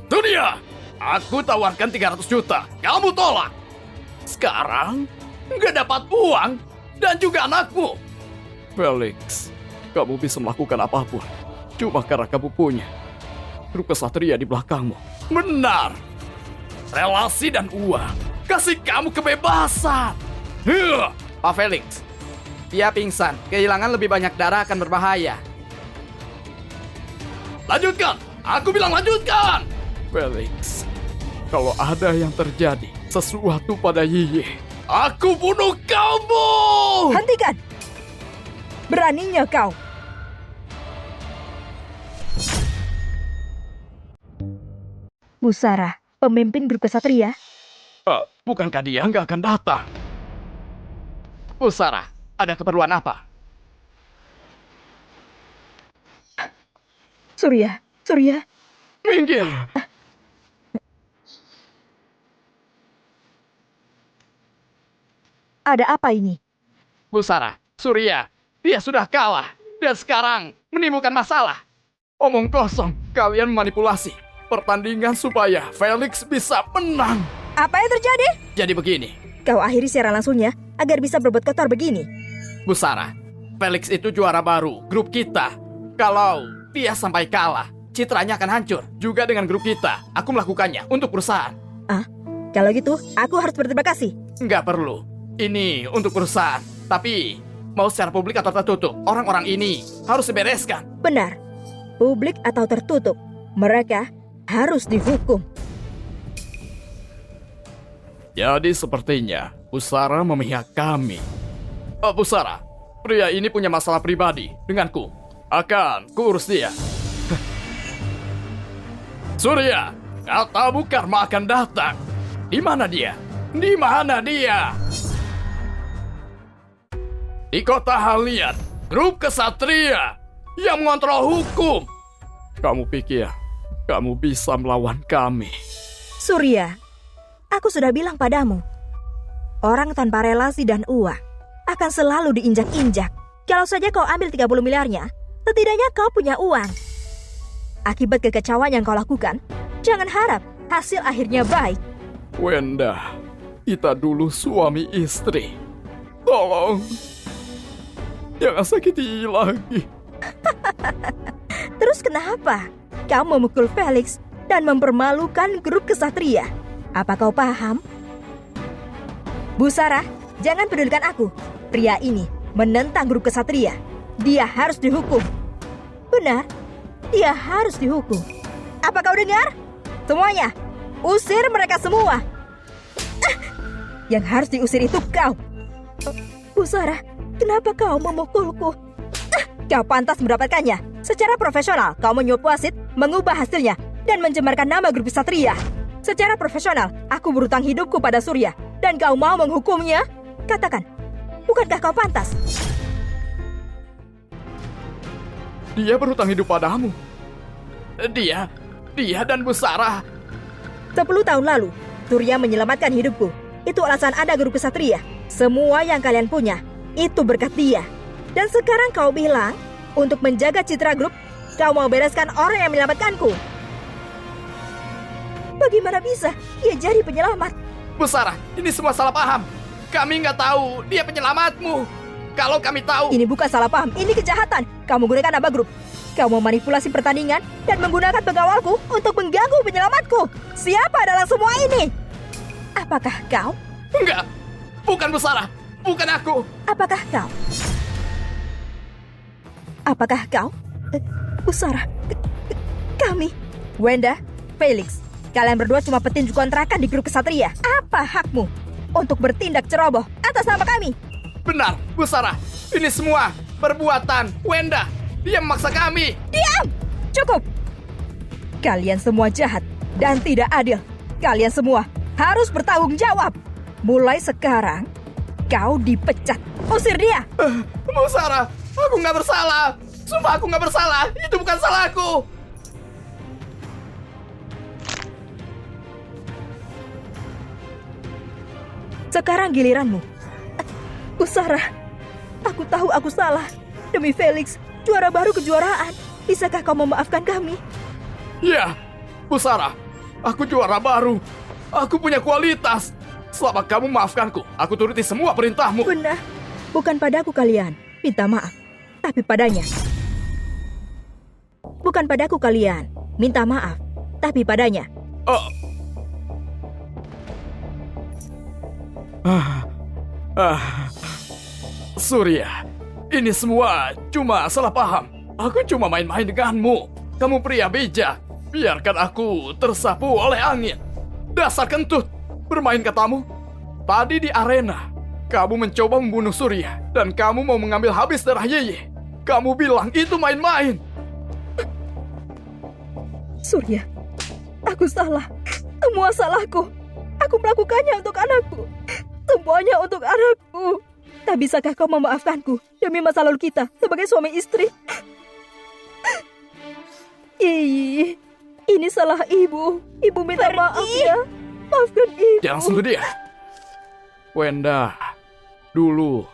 Itu dia. Aku tawarkan 300 juta. Kamu tolak. Sekarang nggak dapat uang dan juga anakmu. Felix, kamu bisa melakukan apapun cuma karena kamu punya Grup Kesatria di belakangmu. Benar. relasi dan uang. Kasih kamu kebebasan. Pak Felix, dia pingsan. Kehilangan lebih banyak darah akan berbahaya. Lanjutkan! Aku bilang lanjutkan! Felix, kalau ada yang terjadi sesuatu pada Yiyi, aku bunuh kamu! Hentikan! Beraninya kau. Busara, pemimpin grup kesatria. Bukankah dia nggak akan datang? Busara, ada keperluan apa? Surya, Minggir! ada apa ini? Busara, Surya, dia sudah kalah. Dan sekarang menimbulkan masalah. Omong kosong, kalian manipulasi pertandingan supaya Felix bisa menang. Apa yang terjadi? Jadi begini, Kau akhiri siaran langsungnya agar bisa berbuat kotor begini. Busara, Felix itu juara baru grup kita. Kalau dia sampai kalah, citranya akan hancur. Juga dengan grup kita, aku melakukannya untuk perusahaan. Kalau gitu, aku harus berterima kasih. Nggak perlu. Ini untuk perusahaan. Tapi, mau secara publik atau tertutup, orang-orang ini harus dibereskan. Benar, publik atau tertutup, mereka harus dihukum. Jadi sepertinya Busara memihak kami. Busara, pria ini punya masalah pribadi denganku. Akan kuurus dia. Surya, katamu karma akan datang. Di mana dia? Di mana dia? Di kota Halian, grup kesatria yang mengontrol hukum. Kamu pikir kamu bisa melawan kami? Surya, aku sudah bilang padamu, orang tanpa relasi dan uang akan selalu diinjak-injak. Kalau saja kau ambil 30 miliarnya, setidaknya kau punya uang. Akibat kekecauan yang kau lakukan, jangan harap hasil akhirnya baik. Wenda, kita dulu suami istri. Tolong, jangan sakiti lagi. Terus kenapa kau memukul Felix dan mempermalukan grup kesatria? Apa kau paham? Busara, jangan pedulikan aku. Pria ini menentang grup kesatria. Dia harus dihukum. Benar, dia harus dihukum. Apa kau dengar? Semuanya, usir mereka semua. Yang harus diusir itu kau. Busara, kenapa kau memukulku? Kau pantas mendapatkannya. Secara profesional, kau menyuap wasit, mengubah hasilnya, dan mencemarkan nama grup kesatria. Secara profesional, aku berutang hidupku pada Surya, dan kau mau menghukumnya? Katakan, bukankah kau pantas? Dia berhutang hidup padamu. Dia dan Busara. 10 tahun lalu, Surya menyelamatkan hidupku. Itu alasan ada grup kesatria. Semua yang kalian punya, itu berkat dia. Dan sekarang kau bilang, untuk menjaga citra grup, kau mau bereskan orang yang menyelamatkanku. Bagaimana bisa dia jadi penyelamat? Busara, ini semua salah paham. Kami nggak tahu dia penyelamatmu. Kalau kami tahu... Ini bukan salah paham, ini kejahatan. Kau menggunakan nama grup. Kau memanipulasi pertandingan dan menggunakan pengawalku untuk mengganggu penyelamatku. Siapa dalam semua ini? Apakah kau? Enggak, bukan Busara, bukan aku. Apakah kau? Apakah kau? Busara, kami. Wenda, Felix, kalian berdua cuma petinju kontrakan di grup kesatria. Apa hakmu untuk bertindak ceroboh atas nama kami? Benar, Busara. Ini semua perbuatan Wenda. Dia memaksa kami. Diam! Cukup! Kalian semua jahat dan tidak adil. Kalian semua harus bertanggung jawab. Mulai sekarang, kau dipecat. Usir dia! Busara, aku nggak bersalah. Sumpah aku nggak bersalah. Itu bukan salahku. Sekarang giliranmu. Busara, aku tahu aku salah. Demi Felix, juara baru kejuaraan. Bisakah kau memaafkan kami? Ya, Busara, aku juara baru. Aku punya kualitas. Selama kamu maafkanku, aku turuti semua perintahmu. Benar, bukan padaku kalian minta maaf, tapi padanya. Bukan padaku kalian minta maaf, tapi padanya. Surya, ini semua cuma salah paham. Aku cuma main-main denganmu. Kamu pria bijak. Biarkan aku tersapu oleh angin. Dasar kentut. Bermain katamu. Tadi di arena, kamu mencoba membunuh Surya. Dan kamu mau mengambil habis darah Yeye. Kamu bilang itu main-main. Surya, aku salah. Semua salahku. Aku melakukannya untuk anakku. Semuanya untuk anakku. Tak bisakah kau memaafkanku demi masa lalu kita sebagai suami istri? Ini salah ibu. Ibu minta maaf ya. Maafkan ibu. Jangan sentuh dia. Wenda, dulu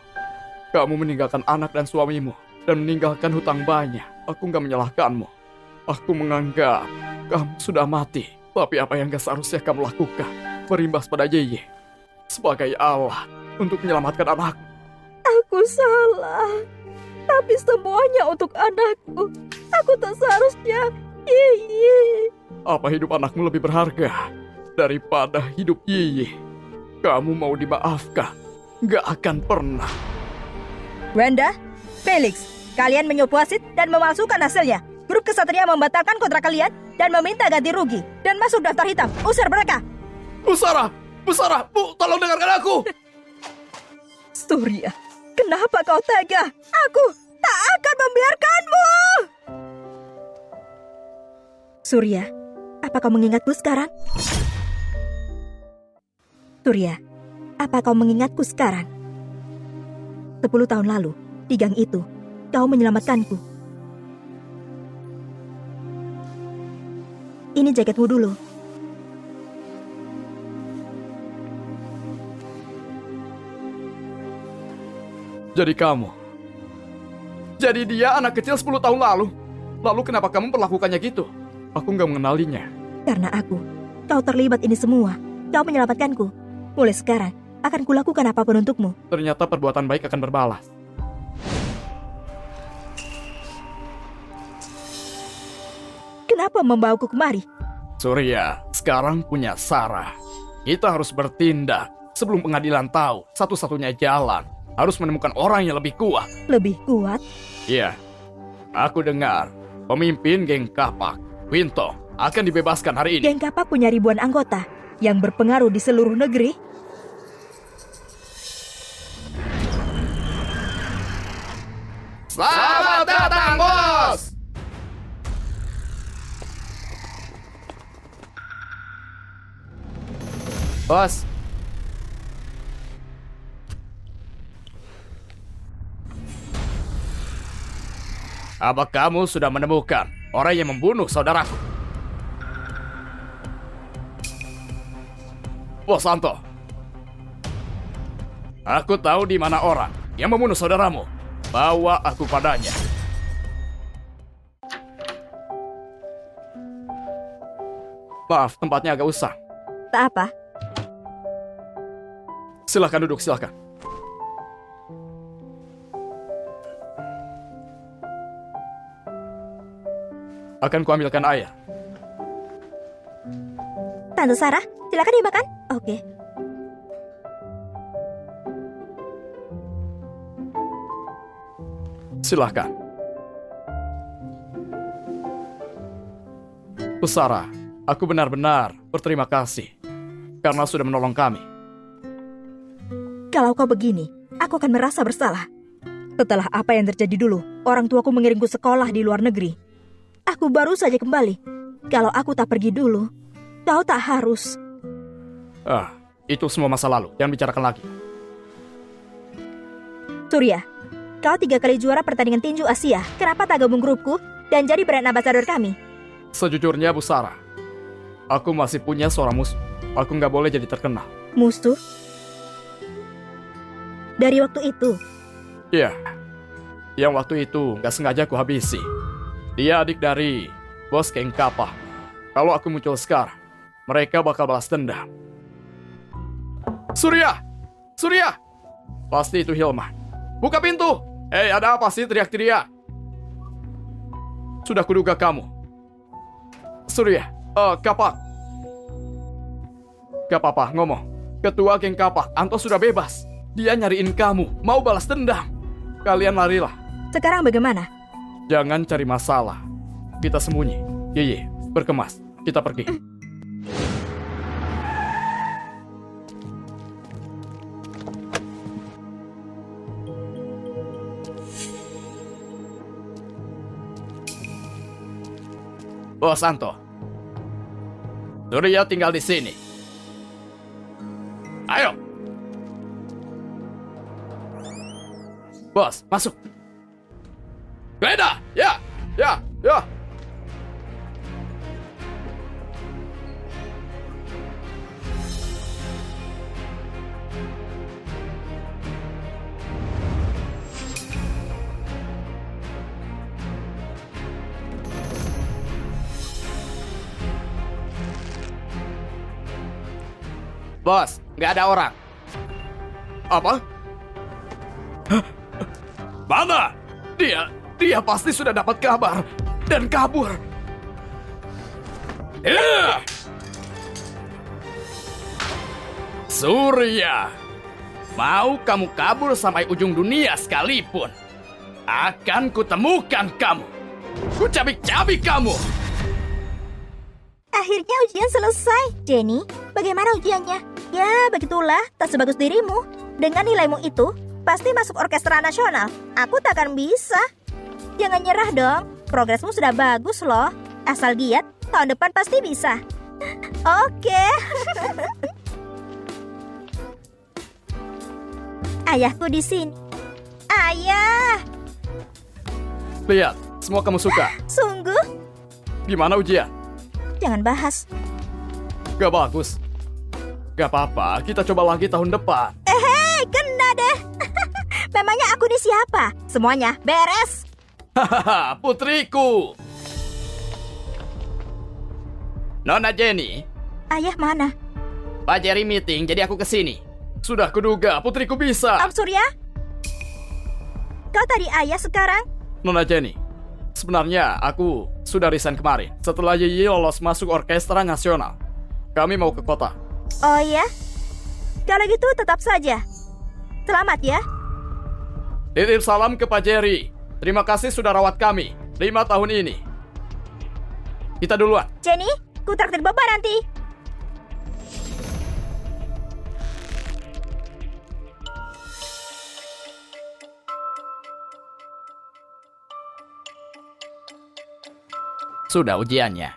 kamu meninggalkan anak dan suamimu dan meninggalkan hutang banyak. Aku nggak menyalahkanmu. Aku menganggap kamu sudah mati. Tapi apa yang gak seharusnya kamu lakukan? Berimbas pada Yeye sebagai alat untuk menyelamatkan anak. Aku salah. Tapi semuanya untuk anakku. Aku tak seharusnya. Apa hidup anakmu lebih berharga daripada hidup Yeye? Kamu mau dimaafkan? Gak akan pernah. Wenda, Felix, kalian menyuap wasit dan memalsukan hasilnya. Grup kesatria membatalkan kontrak kalian dan meminta ganti rugi dan masuk daftar hitam. Usir mereka. Busara, Bu, tolong dengarkan aku. Surya, kenapa kau tega? Aku tak akan membiarkanmu. Surya, apa kau mengingatku sekarang? Surya, apa kau mengingatku sekarang? 10 tahun lalu, di gang itu, kau menyelamatkanku. Ini jaketmu dulu. Jadi kamu. Jadi dia anak kecil 10 tahun lalu. Lalu kenapa kamu perlakukannya gitu? Aku nggak mengenalinya. Karena aku, kau terlibat ini semua. Kau menyelamatkanku. Mulai sekarang, akan kulakukan apapun untukmu. Ternyata perbuatan baik akan berbalas. Kenapa membawaku kemari? Surya, sekarang punya Sarah. Kita harus bertindak sebelum pengadilan tahu. Satu-satunya jalan harus menemukan orang yang lebih kuat. Lebih kuat? Iya, aku dengar pemimpin geng Kapak, Winto, akan dibebaskan hari ini. Geng Kapak punya ribuan anggota yang berpengaruh di seluruh negeri. Selamat datang, bos! Bos. Apa kamu sudah menemukan orang yang membunuh saudaraku? Bos Santo. Aku tahu di mana orang yang membunuh saudaramu. Bawa aku padanya. Maaf, tempatnya agak usang. Tak apa. Silakan duduk, silakan. Akan kuambilkan air. Tante Sarah, silakan dimakan. Oke. Silakan. Bu Sarah, aku benar-benar berterima kasih karena sudah menolong kami. Kalau kau begini, aku akan merasa bersalah. Setelah apa yang terjadi dulu, orang tuaku mengirimku sekolah di luar negeri. Aku baru saja kembali. Kalau aku tak pergi dulu, kau tak harus. Itu semua masa lalu. Jangan bicarakan lagi. Surya, kau 3 kali juara pertandingan tinju Asia. Kenapa tak gabung grupku dan jadi brand ambassador kami? Sejujurnya, Bu Sarah, aku masih punya seorang musuh. Aku nggak boleh jadi terkenal. Musuh? Dari waktu itu? Iya. Yang waktu itu nggak sengaja aku habisi. Dia adik dari bos geng Kapah. Kalau aku muncul sekarang, mereka bakal balas dendam. Surya! Surya! Pasti itu Hilman. Buka pintu! Hei, ada apa sih teriak-teriak? Sudah kuduga kamu. Surya, Kapah. Gak apa-apa, ngomong. Ketua geng Kapak, Anto sudah bebas. Dia nyariin kamu, mau balas dendam. Kalian larilah. Sekarang bagaimana? Jangan cari masalah. Kita sembunyi. Ye, berkemas. Kita pergi. Bos Anto. Surya tinggal di sini. Ayo. Bos, masuk. Gleda, ya. Bos, nggak ada orang. Apa? Hah? Mana? Dia pasti sudah dapat kabar dan kabur. Surya, mau kamu kabur sampai ujung dunia sekalipun, akan kutemukan kamu. Kucabik-cabik kamu. Akhirnya ujian selesai. Jenny, bagaimana ujiannya? Ya, begitulah. Tak sebagus dirimu. Dengan nilaimu itu, pasti masuk orkestra nasional. Aku tak akan bisa. Jangan nyerah dong. Progresmu sudah bagus loh. Asal giat, tahun depan pasti bisa. Oke. Ayahku di sini. Ayah, Lihat, semua kamu suka. sungguh? Gimana ujian? Jangan bahas. Gak bagus. Gak apa-apa, kita coba lagi tahun depan. Hei, kena deh. Memangnya aku ini siapa? Semuanya beres. Hahaha, putriku. Nona Jenny, Ayah mana? Pak Jerry meeting, jadi aku kesini. Sudah kuduga, putriku bisa. Om Surya? Kau tadi ayah sekarang? Nona Jenny, sebenarnya aku sudah resign kemarin. Setelah Yiyi lolos masuk orkestra nasional. Kami mau ke kota. Oh ya? Kalau gitu tetap saja. Selamat ya. Titip salam ke Pak Jerry. Terima kasih sudah rawat kami 5 tahun ini. Kita duluan. Jenny, ku traktir Boba nanti. Sudah ujiannya.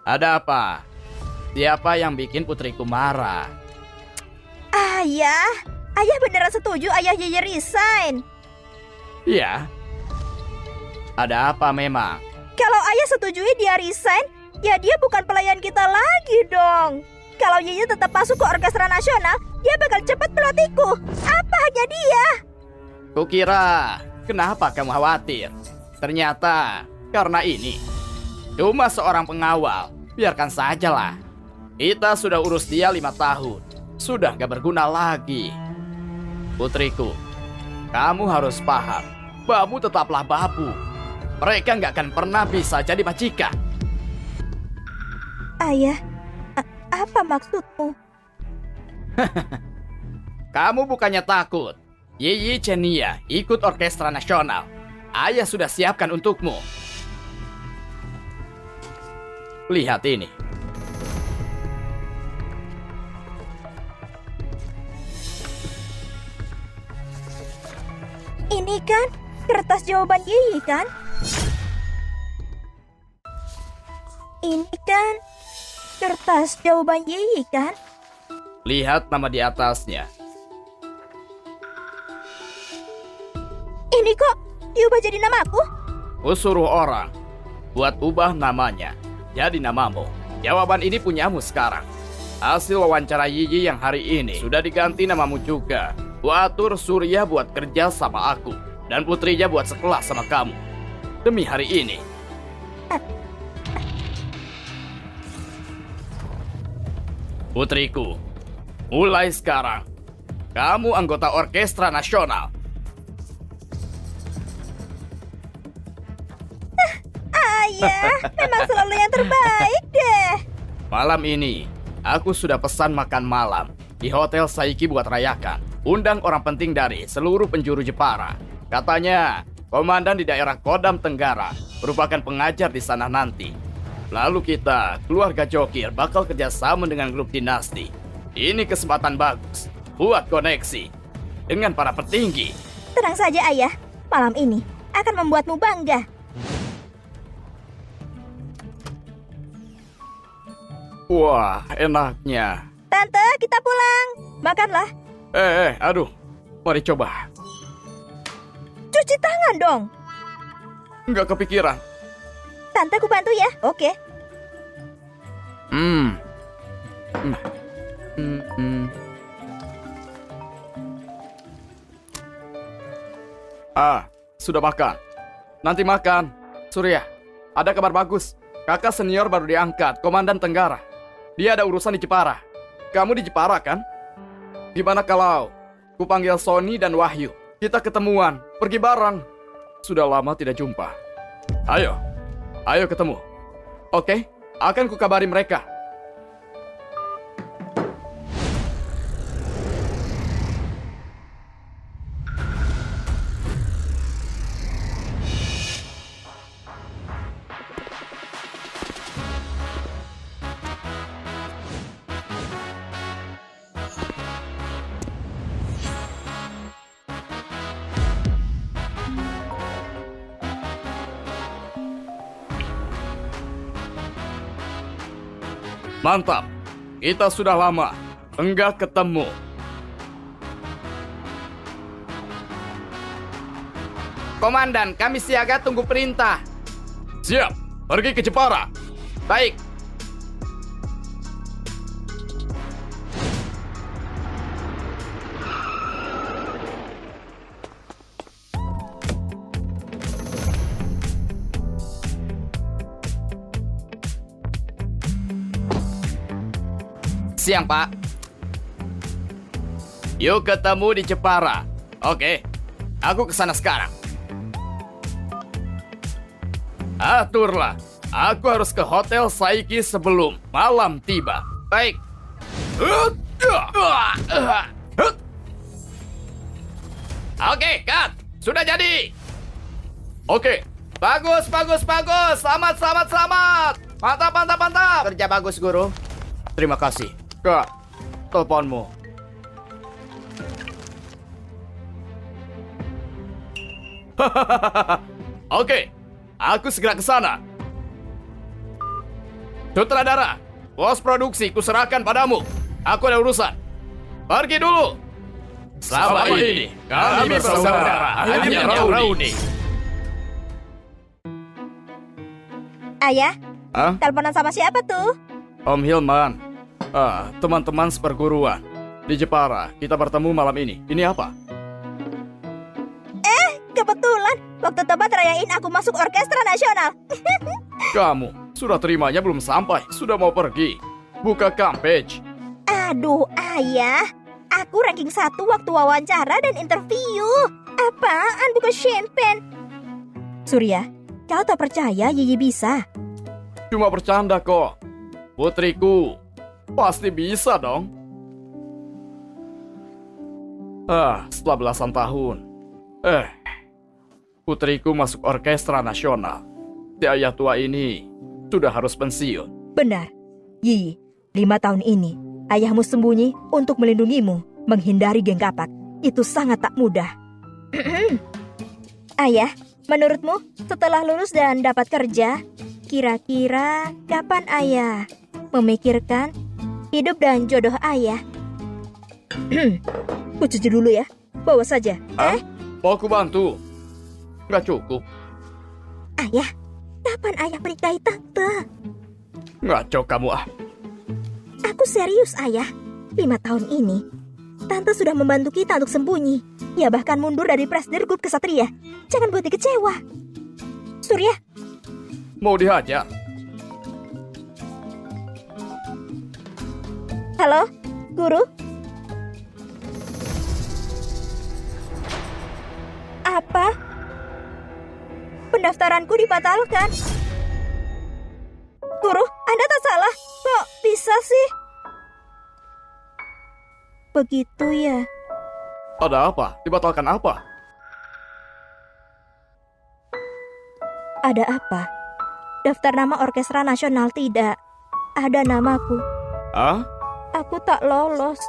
Ada apa? Siapa yang bikin putriku marah? Ayah, ayah beneran setuju ayah Yiyi resign. Iya. Ada apa memang? Kalau ayah setujui dia resign, ya dia bukan pelayan kita lagi dong. Kalau Yiyi tetap masuk ke orkestra nasional, dia bakal cepat pelatihku. Apa hanya dia? Kukira, kenapa kamu khawatir? Ternyata karena ini. Cuma seorang pengawal, biarkan sajalah. Kita sudah urus dia 5 tahun. Sudah gak berguna lagi. Putriku, kamu harus paham. Babu tetaplah babu. Mereka gak akan pernah bisa jadi majikan. Ayah, apa maksudmu? Kamu bukannya takut. Yiyi Chenia ikut orkestra nasional. Ayah sudah siapkan untukmu. Lihat ini. Ini kan kertas jawaban Yiyi kan? Ini kan kertas jawaban Yiyi kan? Lihat nama di atasnya. Ini kok diubah jadi namaku? Suruh orang buat ubah namanya jadi namamu. Jawaban ini punyamu sekarang. Hasil wawancara Yiyi yang hari ini sudah diganti namamu juga. Atur Surya buat kerja sama aku dan putrinya buat sekelas sama kamu. Demi hari ini. Putriku, mulai sekarang kamu anggota orkestra nasional. Ayah, memang selalu yang terbaik deh. malam ini aku sudah pesan makan malam di Hotel Saiki buat rayakan. Undang orang penting dari seluruh penjuru Jepara. Katanya, komandan di daerah Kodam Tenggara merupakan pengajar di sana nanti. Lalu kita, keluarga Jokir, bakal kerjasama dengan grup dinasti. Ini kesempatan bagus buat koneksi dengan para petinggi. Tenang saja, Ayah. Malam ini akan membuatmu bangga. Wah, enaknya. Tante, kita pulang. Makanlah. Aduh. Mari coba. Cuci tangan dong. Nggak kepikiran. Tante, ku bantu ya. Oke. Sudah makan. Nanti makan. Surya, ada kabar bagus. Kakak senior baru diangkat, Komandan Tenggara. Dia ada urusan di Jepara. Kamu di Jepara kan? Gimana kalau ku panggil Sony dan Wahyu? Kita ketemuan, pergi bareng. Sudah lama tidak jumpa. Ayo ketemu. Oke, akan ku kabari mereka. Mantap, kita sudah lama enggak ketemu. Komandan, kami siaga tunggu perintah. Siap, pergi ke Jepara. Baik. Siang, Pak. Yuk ketemu di Jepara. Oke, aku kesana sekarang. Aturlah, aku harus ke Hotel Saiki sebelum malam tiba. Baik. Oke, cut. Sudah jadi. Oke, bagus. Selamat. Mantap. Kerja bagus, Guru. Terima kasih. Kak, teleponmu. Oke, aku segera ke sana. Sutradara, bos produksi kuserahkan padamu. Aku ada urusan. Pergi dulu. Selama ini, kami bersaudara. Hanya Rauni. Ayah, Hah? teleponan sama siapa tuh? Om Hilman. Teman-teman seperguruan. Di Jepara, kita bertemu malam ini. Ini apa? Kebetulan, waktu tepat rayain aku masuk orkestra nasional. Kamu, sudah terimanya belum sampai. Sudah mau pergi. Buka page. Aduh, Ayah. Aku ranking 1 waktu wawancara dan interview. Apaan bukan champagne? Surya, kau tak percaya Yiyi bisa? Cuma bercanda kok. Putriku, pasti bisa dong. Setelah belasan tahun. Putriku masuk orkestra nasional. Si ayah tua ini sudah harus pensiun. Benar. Yiyi, 5 tahun ini, ayahmu sembunyi untuk melindungimu, menghindari geng kapak. Itu sangat tak mudah. Ayah, menurutmu setelah lulus dan dapat kerja, kira-kira kapan ayah memikirkan hidup dan jodoh ayah? Ku cuci dulu ya. Bawa saja. Mau aku bantu? Nggak cukup. Ayah, kapan ayah menikahi tante? Ngaco kamu Aku serius, Ayah. 5 tahun ini, tante sudah membantu kita untuk sembunyi. Ya bahkan mundur dari Presdirgub ke Satria. Jangan buat dia kecewa. Surya, Mau dihajar? halo, Guru? Apa? Pendaftaranku dibatalkan. Guru, Anda tak salah. Kok bisa? kasih. Begitu ya. Ada apa? Dibatalkan apa? Ada apa? Daftar nama Orkestra Nasional tidak ada namaku. Hah? Aku tak lolos.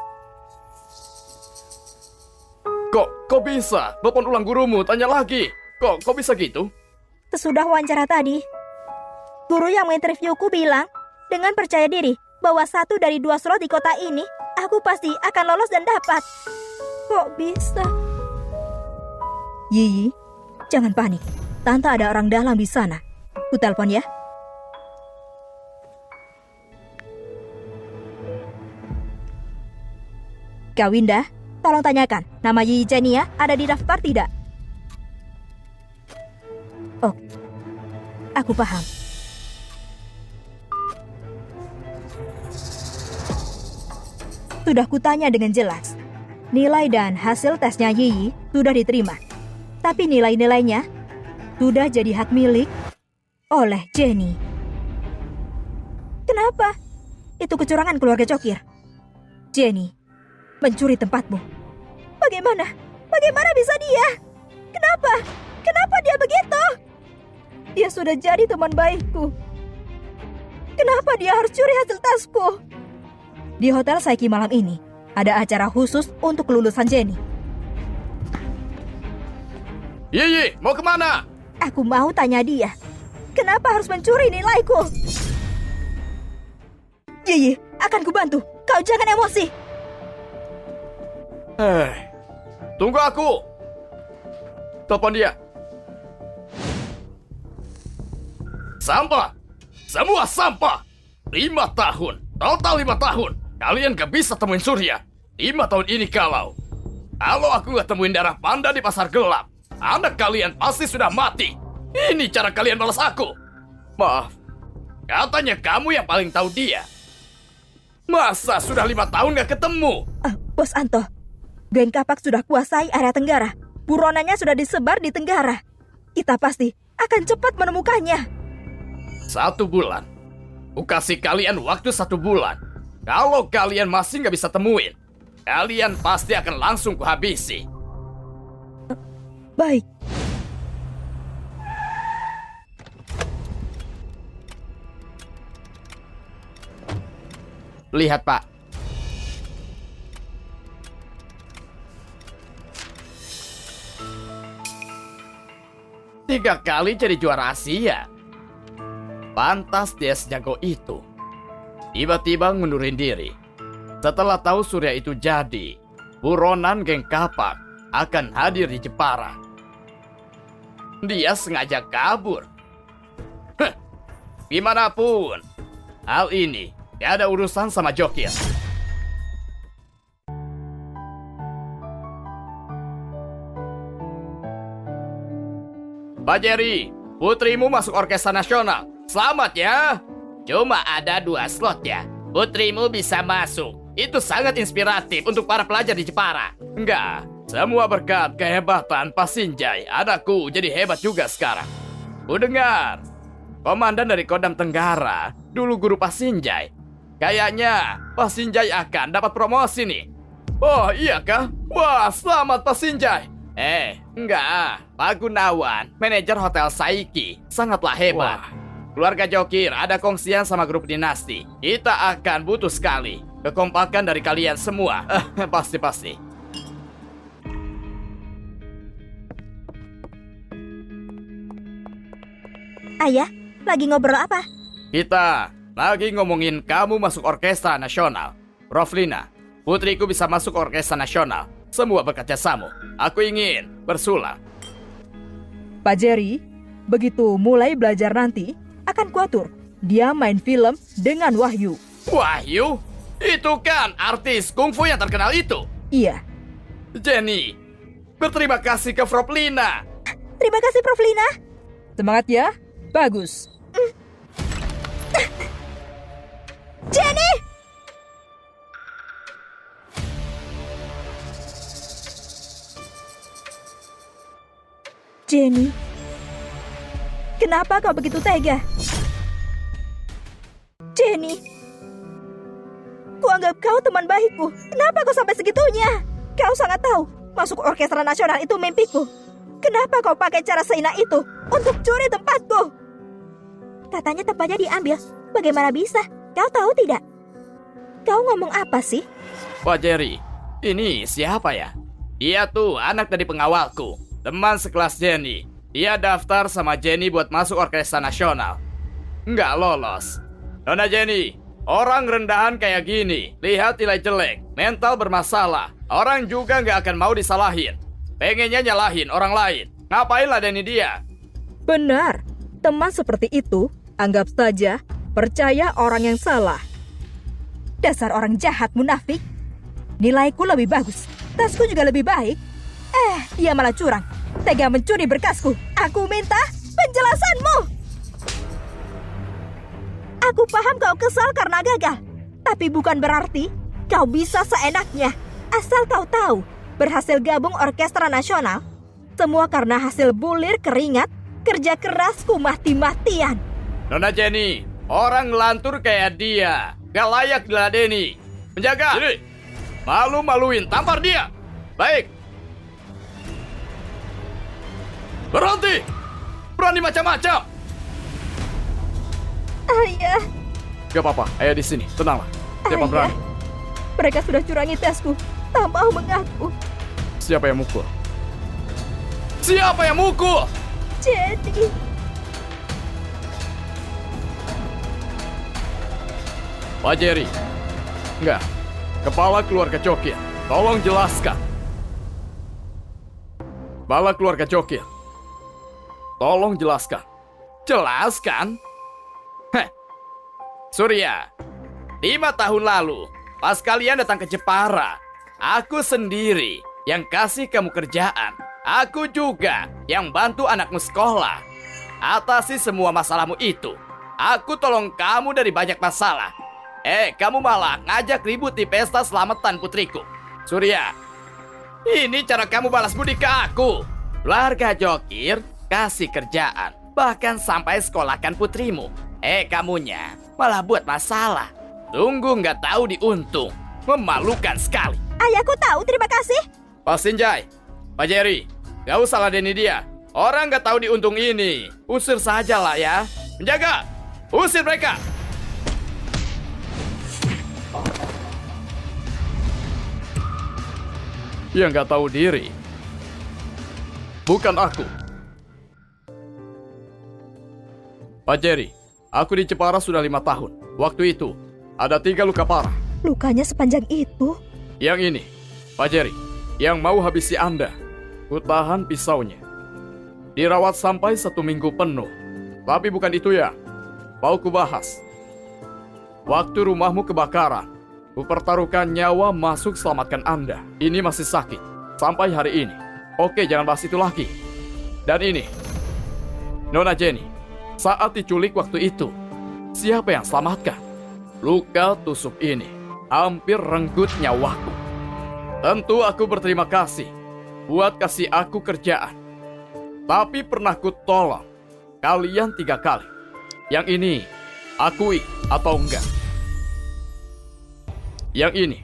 Kok bisa? Telepon ulang gurumu, tanya lagi. Kok bisa gitu? Sesudah wawancara tadi, guru yang menginterviewku bilang dengan percaya diri bahwa 1 dari 2 slot di kota ini aku pasti akan lolos dan dapat. Kok bisa? Yiyi, jangan panik. Tante ada orang dalam di sana. Ku telepon ya. Kak Winda, tolong tanyakan, nama Yiyi Zhenia ada di daftar tidak? Oh, aku paham. Sudah kutanya dengan jelas. Nilai dan hasil tesnya Yiyi sudah diterima. Tapi nilai-nilainya sudah jadi hak milik oleh Jenny. Kenapa? Itu kecurangan keluarga Cokir. Jenny mencuri tempatmu. Bagaimana? Bagaimana bisa dia? Kenapa? Kenapa dia begitu? Dia sudah jadi teman baikku. Kenapa dia harus curi hasil tesku? Di Hotel Saiki malam ini ada acara khusus untuk kelulusan Jenny. Yiyi, mau kemana? Aku mau tanya dia, kenapa harus mencuri nilaiku? Yiyi, akan kubantu. Kau jangan emosi. Tunggu aku. Telepon dia. Sampah. Semua sampah. 5 tahun. Total 5 tahun. Kalian gak bisa temuin Surya. 5 tahun ini kalau aku gak temuin darah panda di pasar gelap, anak kalian pasti sudah mati. Ini cara kalian balas aku. Maaf. Katanya kamu yang paling tahu dia. Masa sudah 5 tahun gak ketemu? Bos Anto, geng kapak sudah kuasai area Tenggara. Buronannya sudah disebar di Tenggara. Kita pasti akan cepat menemukannya. 1 bulan. Ku kasih kalian waktu 1 bulan. Kalau kalian masih gak bisa temuin, kalian pasti akan langsung kuhabisi. Baik. Lihat, Pak. Tiga kali jadi juara Asia. Pantas dia sejago itu. Tiba-tiba ngundurin diri. Setelah tahu Surya itu jadi, buronan geng kapak akan hadir di Jepara. Dia sengaja kabur. Gimana pun, hal ini gak ada urusan sama Jokir. Pak Jerry, putrimu masuk Orkestra Nasional. Selamat ya. Cuma ada 2 slot ya. Putrimu bisa masuk. Itu sangat inspiratif untuk para pelajar di Jepara. Enggak, semua berkat kehebatan Pak Sinjai. Anakku jadi hebat juga sekarang. Ku dengar, komandan dari Kodam Tenggara dulu guru Pak Sinjai. Kayaknya Pak Sinjai akan dapat promosi nih. Oh iya kah? Wah, selamat Pak Sinjai. Enggak. Pak Gunawan, manajer Hotel Saiki, sangatlah hebat. Wah. Keluarga Jokir ada kongsian sama grup dinasti. Kita akan butuh sekali kekompakan dari kalian semua. Pasti. Ayah, lagi ngobrol apa? Kita lagi ngomongin kamu masuk Orkestra Nasional. Roflina, putriku bisa masuk Orkestra Nasional. Semua berkat jasamu. Aku ingin bersulang. Pak Jerry, begitu mulai belajar nanti, akan kuatur dia main film dengan Wahyu. Wahyu? Itu kan artis kungfu yang terkenal itu. Iya. Jenny, berterima kasih ke Roflina. Terima kasih, Prof Lina. Semangat ya. Bagus. Jenny! Jenny, kenapa kau begitu tega? Jenny, Aku anggap kau teman baikku. Kenapa kau sampai segitunya? Kau sangat tahu, masuk orkestra nasional itu mimpiku. Kenapa kau pakai cara seenak itu untuk curi tempatku? Katanya tempatnya diambil. Bagaimana bisa? Kau tahu tidak? Kau ngomong apa sih? Pak Jerry, ini siapa ya? Dia tuh anak dari pengawalku, teman sekelas Jenny. Dia daftar sama Jenny buat masuk orkestra nasional. Nggak lolos. Nona Jenny, orang rendahan kayak gini, lihat nilai jelek, mental bermasalah. Orang juga nggak akan mau disalahin. Pengennya nyalahin orang lain. Ngapain ladeni dia? Benar. Teman seperti itu, anggap saja percaya orang yang salah. Dasar orang jahat munafik. Nilaiku lebih bagus, tasku juga lebih baik. Dia malah curang. Tega mencuri berkasku. Aku minta penjelasanmu. Aku paham kau kesal karena gagal. Tapi bukan berarti kau bisa seenaknya. Asal kau tahu, berhasil gabung orkestra nasional, semua karena hasil bulir keringat, kerja kerasku mati-matian. Nona Jenny, orang ngelantur kayak dia gak layak diladeni. Penjaga, sini. Malu-maluin, tampar dia. Baik. Berhenti. Berani macam-macam. Ayah. Gak apa-apa, ayah di sini. Tenanglah. Siapa Ayah. berani? Mereka sudah curangi tasku. Tak mau mengaku. Siapa yang mukul? Siapa yang mukul? Jadi, Pak Jerry. Enggak. Kepala keluarga Cokil. Tolong jelaskan. Kepala keluarga Cokil. Tolong jelaskan. Jelaskan? Heh. Surya, 5 tahun lalu, pas kalian datang ke Jepara, aku sendiri yang kasih kamu kerjaan. Aku juga yang bantu anakmu sekolah. Atasi semua masalahmu itu. Aku tolong kamu dari banyak masalah. Kamu malah ngajak ribut di pesta selamatan putriku. Surya, ini cara kamu balas budi ke aku. Keluarga Jokir kasih kerjaan, bahkan sampai sekolahkan putrimu. Kamunya malah buat masalah. Tunggu nggak tahu diuntung. Memalukan sekali. ayahku tahu, terima kasih. Pak Sinjai, Pak Jerry, gak usah ladeni dia. Orang gak tahu diuntung ini. Usir saja lah ya. Penjaga, usir mereka. Yang gak tahu diri. Bukan aku. Pak Jerry, aku di Jepara sudah 5 tahun. Waktu itu, ada 3 luka parah. Lukanya sepanjang itu? Yang ini, Pak Jerry, yang mau habisi Anda. Kutahan pisaunya. Dirawat sampai 1 minggu penuh. Tapi bukan itu ya. Mau kubahas. Waktu rumahmu kebakaran, kupertaruhkan nyawa masuk selamatkan Anda. Ini masih sakit. Sampai hari ini. Oke, jangan bahas itu lagi. Dan ini, Nona Jenny, saat diculik waktu itu, siapa yang selamatkan? Luka tusuk ini hampir renggut nyawaku. Tentu aku berterima kasih buat kasih aku kerjaan. Tapi pernah ku tolong kalian 3 kali. Yang ini, akui atau enggak? Yang ini,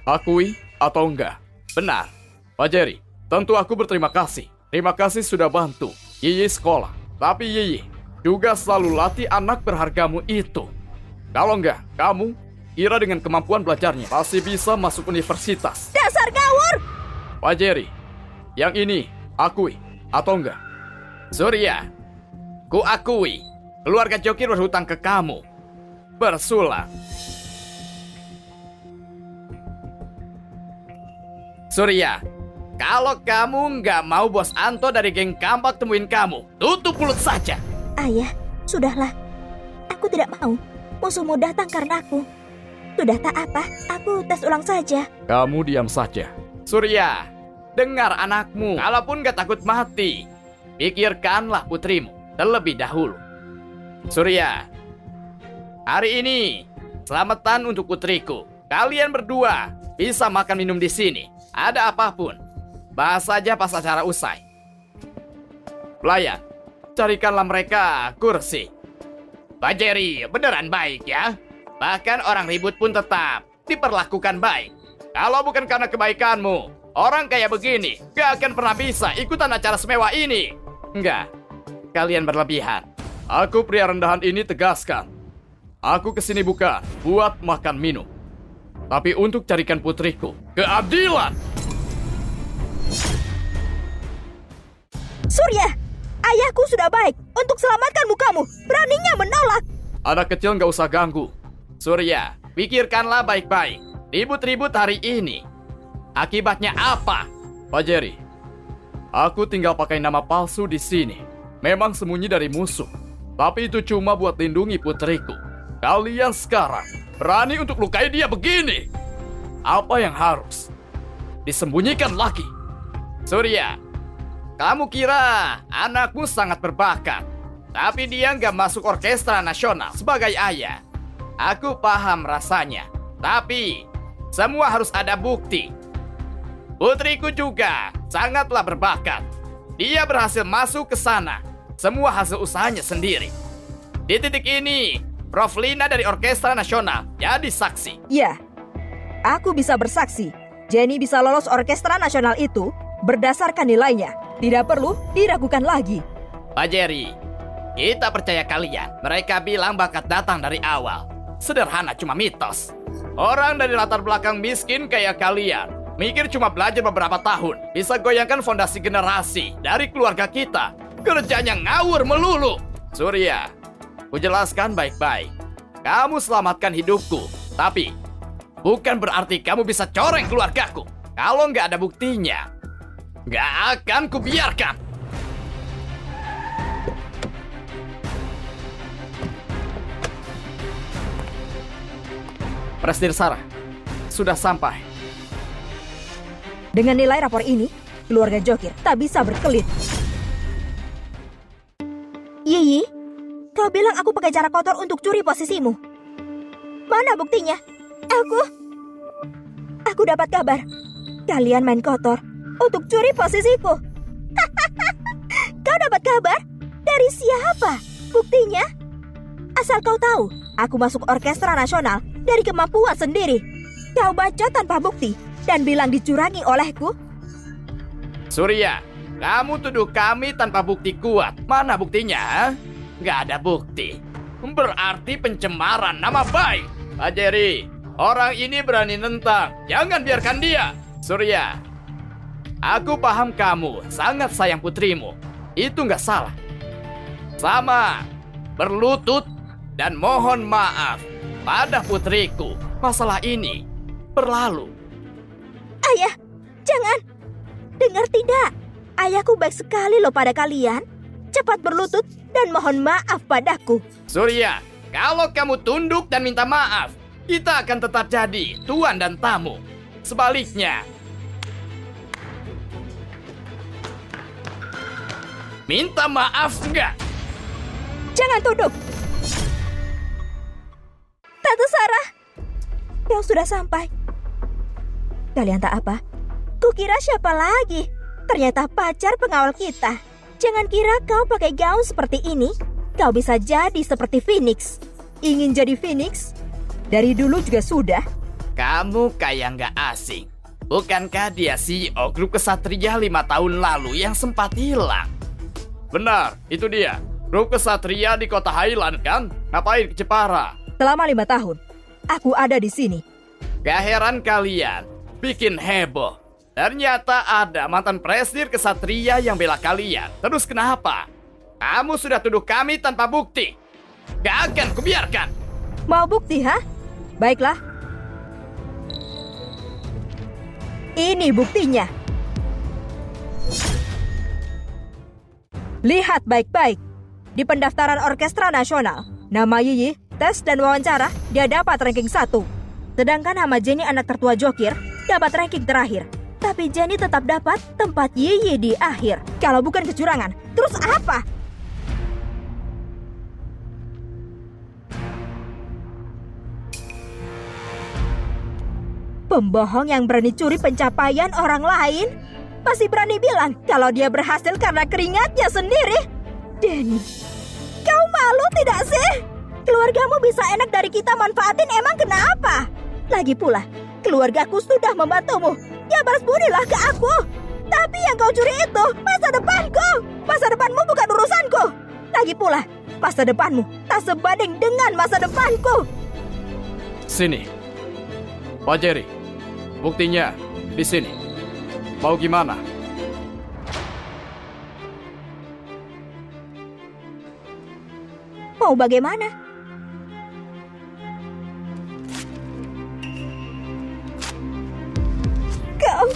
akui atau enggak? Benar, Pak Jerry. Tentu aku berterima kasih. Terima kasih sudah bantu Yiyi sekolah. Tapi Yiyi juga selalu latih anak berhargamu itu. Kalau enggak, kamu kira dengan kemampuan belajarnya pasti bisa masuk universitas. Dasar gawur! Pak Jerry, yang ini akui atau enggak? Surya, ku akui keluarga Jokir berhutang ke kamu. Bersulang. Surya, kalau kamu nggak mau bos Anto dari geng Kampak temuin kamu, tutup mulut saja. Ayah, sudahlah. Aku tidak mau musuhmu datang karena aku. Sudah tak apa, aku tes ulang saja. Kamu diam saja. Surya, dengar anakmu. Kalaupun nggak takut mati, pikirkanlah putrimu terlebih dahulu. Surya, hari ini selamatan untuk putriku. Kalian berdua bisa makan minum di sini. Ada apapun, bahas saja pas acara usai. Pelayan, carikanlah mereka kursi. Pak Jerry beneran baik ya. Bahkan orang ribut pun tetap diperlakukan baik. Kalau bukan karena kebaikanmu, orang kayak begini gak akan pernah bisa ikutan acara semewah ini. Enggak, kalian berlebihan. Aku pria rendahan ini tegaskan. Aku kesini bukan buat makan minum, tapi untuk carikan putriku keadilan. Surya, ayahku sudah baik untuk selamatkan mukamu. Beraninya menolak. Anak kecil nggak usah ganggu. Surya, pikirkanlah baik-baik. Ribut-ribut hari ini. Akibatnya apa? Pak Jerry, aku tinggal pakai nama palsu di sini. Memang sembunyi dari musuh. Tapi itu cuma buat lindungi putriku. Kalian sekarang berani untuk lukai dia begini. Apa yang harus disembunyikan lagi? Surya, kamu kira anakmu sangat berbakat, tapi dia nggak masuk orkestra nasional sebagai ayah. Aku paham rasanya, tapi semua harus ada bukti. Putriku juga sangatlah berbakat. Dia berhasil masuk ke sana, semua hasil usahanya sendiri. Di titik ini, Prof. Lina dari Orkestra Nasional jadi saksi. Ya, aku bisa bersaksi. Jenny bisa lolos orkestra nasional itu berdasarkan nilainya. Tidak perlu diragukan lagi. Pak Jerry, kita percaya kalian. Mereka bilang bakat datang dari awal. Sederhana, cuma mitos. Orang dari latar belakang miskin kayak kalian mikir cuma belajar beberapa tahun bisa goyangkan fondasi generasi dari keluarga kita. Kerjanya ngawur melulu. Surya, kujelaskan baik-baik. Kamu selamatkan hidupku, tapi bukan berarti kamu bisa coreng keluargaku. Kalau nggak ada buktinya, nggak akan kubiarkan. Presdir Sarah, sudah sampai. Dengan nilai rapor ini, keluarga Jokir tak bisa berkelit. Yiyi, kau bilang aku pakai cara kotor untuk curi posisimu. Mana buktinya? Aku dapat kabar. Kalian main kotor untuk curi posisiku. Kau dapat kabar? Dari siapa? Buktinya? Asal kau tahu, aku masuk orkestra nasional dari kemampuan sendiri. Kau baca tanpa bukti dan bilang dicurangi olehku. Surya, kamu tuduh kami tanpa bukti kuat. Mana buktinya? Nggak ada bukti. Berarti pencemaran nama baik. Pak Jerry, orang ini berani nentang. Jangan biarkan dia. Surya, aku paham kamu sangat sayang putrimu. Itu nggak salah. Sama, berlutut dan mohon maaf pada putriku. Masalah ini berlalu. Ayah, jangan. Dengar tidak? Ayahku baik sekali loh pada kalian. Cepat berlutut dan mohon maaf padaku. Surya, kalau kamu tunduk dan minta maaf, kita akan tetap jadi tuan dan tamu. Sebaliknya, minta maaf enggak? Jangan tuduh. Tante Sarah, kau sudah sampai. Kalian tak apa? Kukira siapa lagi? Ternyata pacar pengawal kita. Jangan kira kau pakai gaun seperti ini, kau bisa jadi seperti Phoenix. Ingin jadi Phoenix? Dari dulu juga sudah. Kamu kayak nggak asing. Bukankah dia CEO grup kesatria 5 tahun lalu yang sempat hilang? Benar, itu dia. Grup kesatria di kota Highland kan? Ngapain ke Jepara? Selama 5 tahun, aku ada di sini. Gak heran kalian bikin heboh. Ternyata ada mantan presdir kesatria yang bela kalian. Terus kenapa? Kamu sudah tuduh kami tanpa bukti. Gak akan kubiarkan. Mau bukti, ha? Baiklah. Ini buktinya. Lihat baik-baik. Di pendaftaran orkestra nasional, nama Yiyi, tes dan wawancara, dia dapat ranking 1. Sedangkan nama Jenny anak tertua Jokir dapat ranking terakhir. Tapi Jenny tetap dapat tempat Yiyi di akhir. Kalau bukan kecurangan, terus apa? Pembohong yang berani curi pencapaian orang lain masih berani bilang kalau dia berhasil karena keringatnya sendiri. Denny, kau malu tidak sih? Keluargamu bisa enak dari kita manfaatin, emang kenapa? Lagi pula, keluargaku sudah membantumu. Ya balas budilah ke aku. Tapi yang kau curi itu masa depanku. Masa depanmu bukan urusanku. Lagi pula, masa depanmu tak sebanding dengan masa depanku. Sini. Pak Jerry, buktinya di sini. Mau gimana? Mau bagaimana? Kau...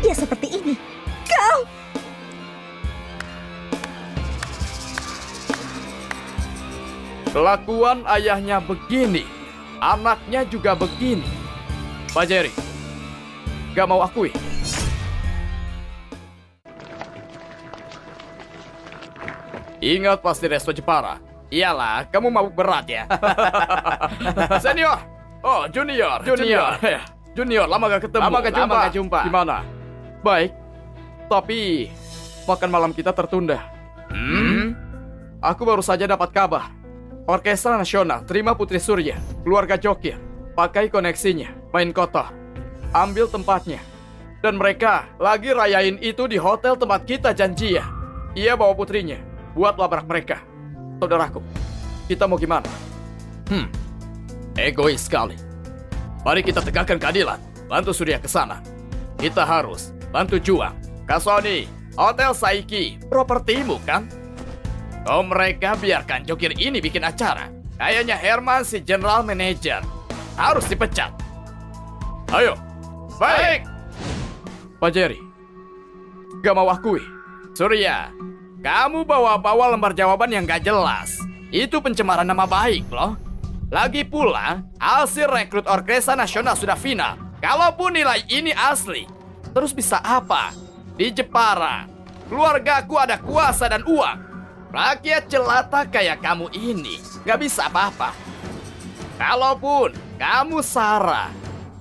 Ya seperti ini. Kau... Kelakuan ayahnya begini, anaknya juga begini. Pak Jerry, gak mau akui. Ingat pas di resto Jepara. Iyalah, kamu mabuk berat ya. Senior. Oh, junior. Junior, lama gak ketemu. Lama gak jumpa. Gimana? Baik. Tapi makan malam kita tertunda. Aku baru saja dapat kabar. Orkestra Nasional terima Putri Surya, keluarga Jokir, pakai koneksinya, main kotor, ambil tempatnya. Dan mereka lagi rayain itu di hotel tempat kita janjian. Ia bawa putrinya, buat labrak mereka. Saudaraku, kita mau gimana? Egois sekali. Mari kita tegakkan keadilan, bantu Surya ke sana. Kita harus bantu juang. Kak Sony, Hotel Saiki, propertimu kan? Oh, mereka biarkan Jokir ini bikin acara. Kayaknya Herman si general manager harus dipecat. Ayo, baik. Pak Jerry, gak mau akui. Surya, kamu bawa-bawa lembar jawaban yang gak jelas. Itu pencemaran nama baik loh. Lagi pula, hasil rekrut Orkestra Nasional sudah final. Kalaupun nilai ini asli, terus bisa apa? Di Jepara, keluargaku ada kuasa dan uang. Rakyat jelata kayak kamu ini gak bisa apa-apa. Kalaupun kamu Sarah,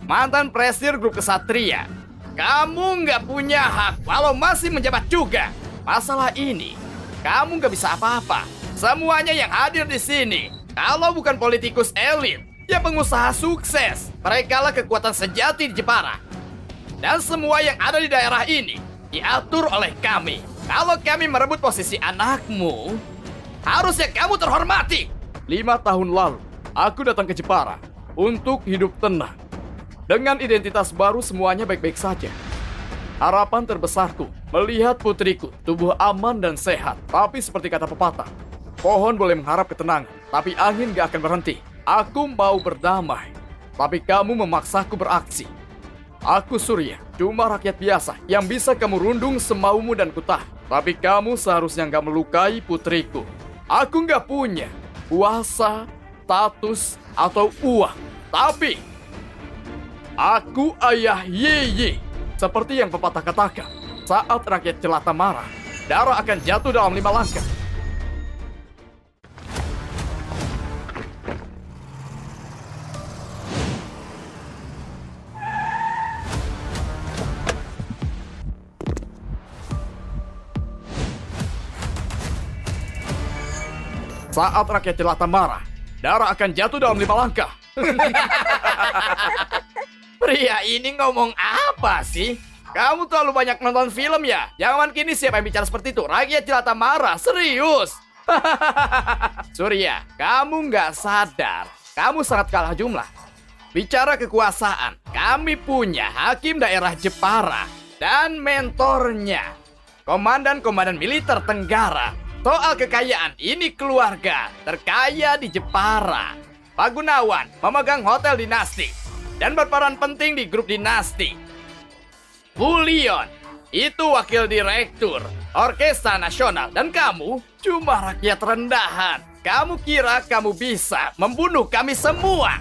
mantan presidir grup Kesatria, kamu gak punya hak walau masih menjabat juga. Masalah ini, kamu gak bisa apa-apa. Semuanya yang hadir di sini, kalau bukan politikus elit, ya pengusaha sukses. Merekalah kekuatan sejati di Jepara. Dan semua yang ada di daerah ini diatur oleh kami. Kalau kami merebut posisi anakmu, harusnya kamu terhormati. 5 tahun lalu, aku datang ke Jepara untuk hidup tenang. Dengan identitas baru semuanya baik-baik saja. Harapan terbesarku melihat putriku tubuh aman dan sehat. Tapi seperti kata pepatah, pohon boleh mengharap ketenangan, tapi angin gak akan berhenti. Aku mau berdamai, tapi kamu memaksaku beraksi. Aku Surya, cuma rakyat biasa yang bisa kamu rundung semaumu dan kutah. Tapi kamu seharusnya nggak melukai putriku. Aku nggak punya kuasa, status, atau uang. Tapi aku ayah Yeyi. Seperti yang pepatah katakan, saat rakyat jelata marah, darah akan jatuh dalam 5 langkah. Saat rakyat jelata marah, darah akan jatuh dalam 5 langkah. Pria ini ngomong apa sih? Kamu terlalu banyak nonton film ya? Jangan kini siapa yang bicara seperti itu? Rakyat jelata marah, serius. Surya, kamu nggak sadar. Kamu sangat kalah jumlah. Bicara kekuasaan, kami punya hakim daerah Jepara dan mentornya, komandan-komandan militer Tenggara. Soal kekayaan, ini keluarga terkaya di Jepara. Pak Gunawan memegang hotel dinasti dan berperan penting di grup dinasti. Bu Leon itu wakil direktur Orkestra Nasional. Dan kamu cuma rakyat rendahan. Kamu kira kamu bisa membunuh kami semua?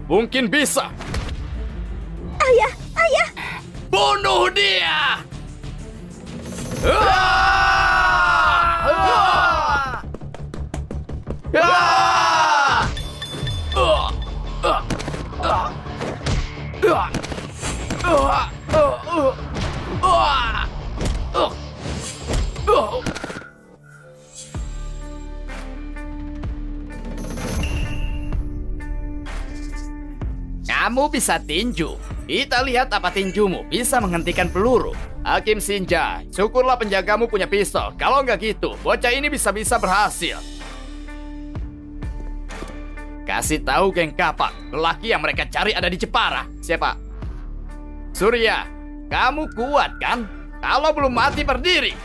Mungkin bisa. Ayah, ayah. Bunuh dia! Kamu bisa tinju. Kita lihat apa tinjumu bisa menghentikan peluru. Hakim Shinja, syukurlah penjagamu punya pistol. Kalau nggak gitu, bocah ini bisa-bisa berhasil. Kasih tahu geng Kapak, lelaki yang mereka cari ada di Jepara. Siapa? Surya, kamu kuat kan? Kalau belum mati berdiri,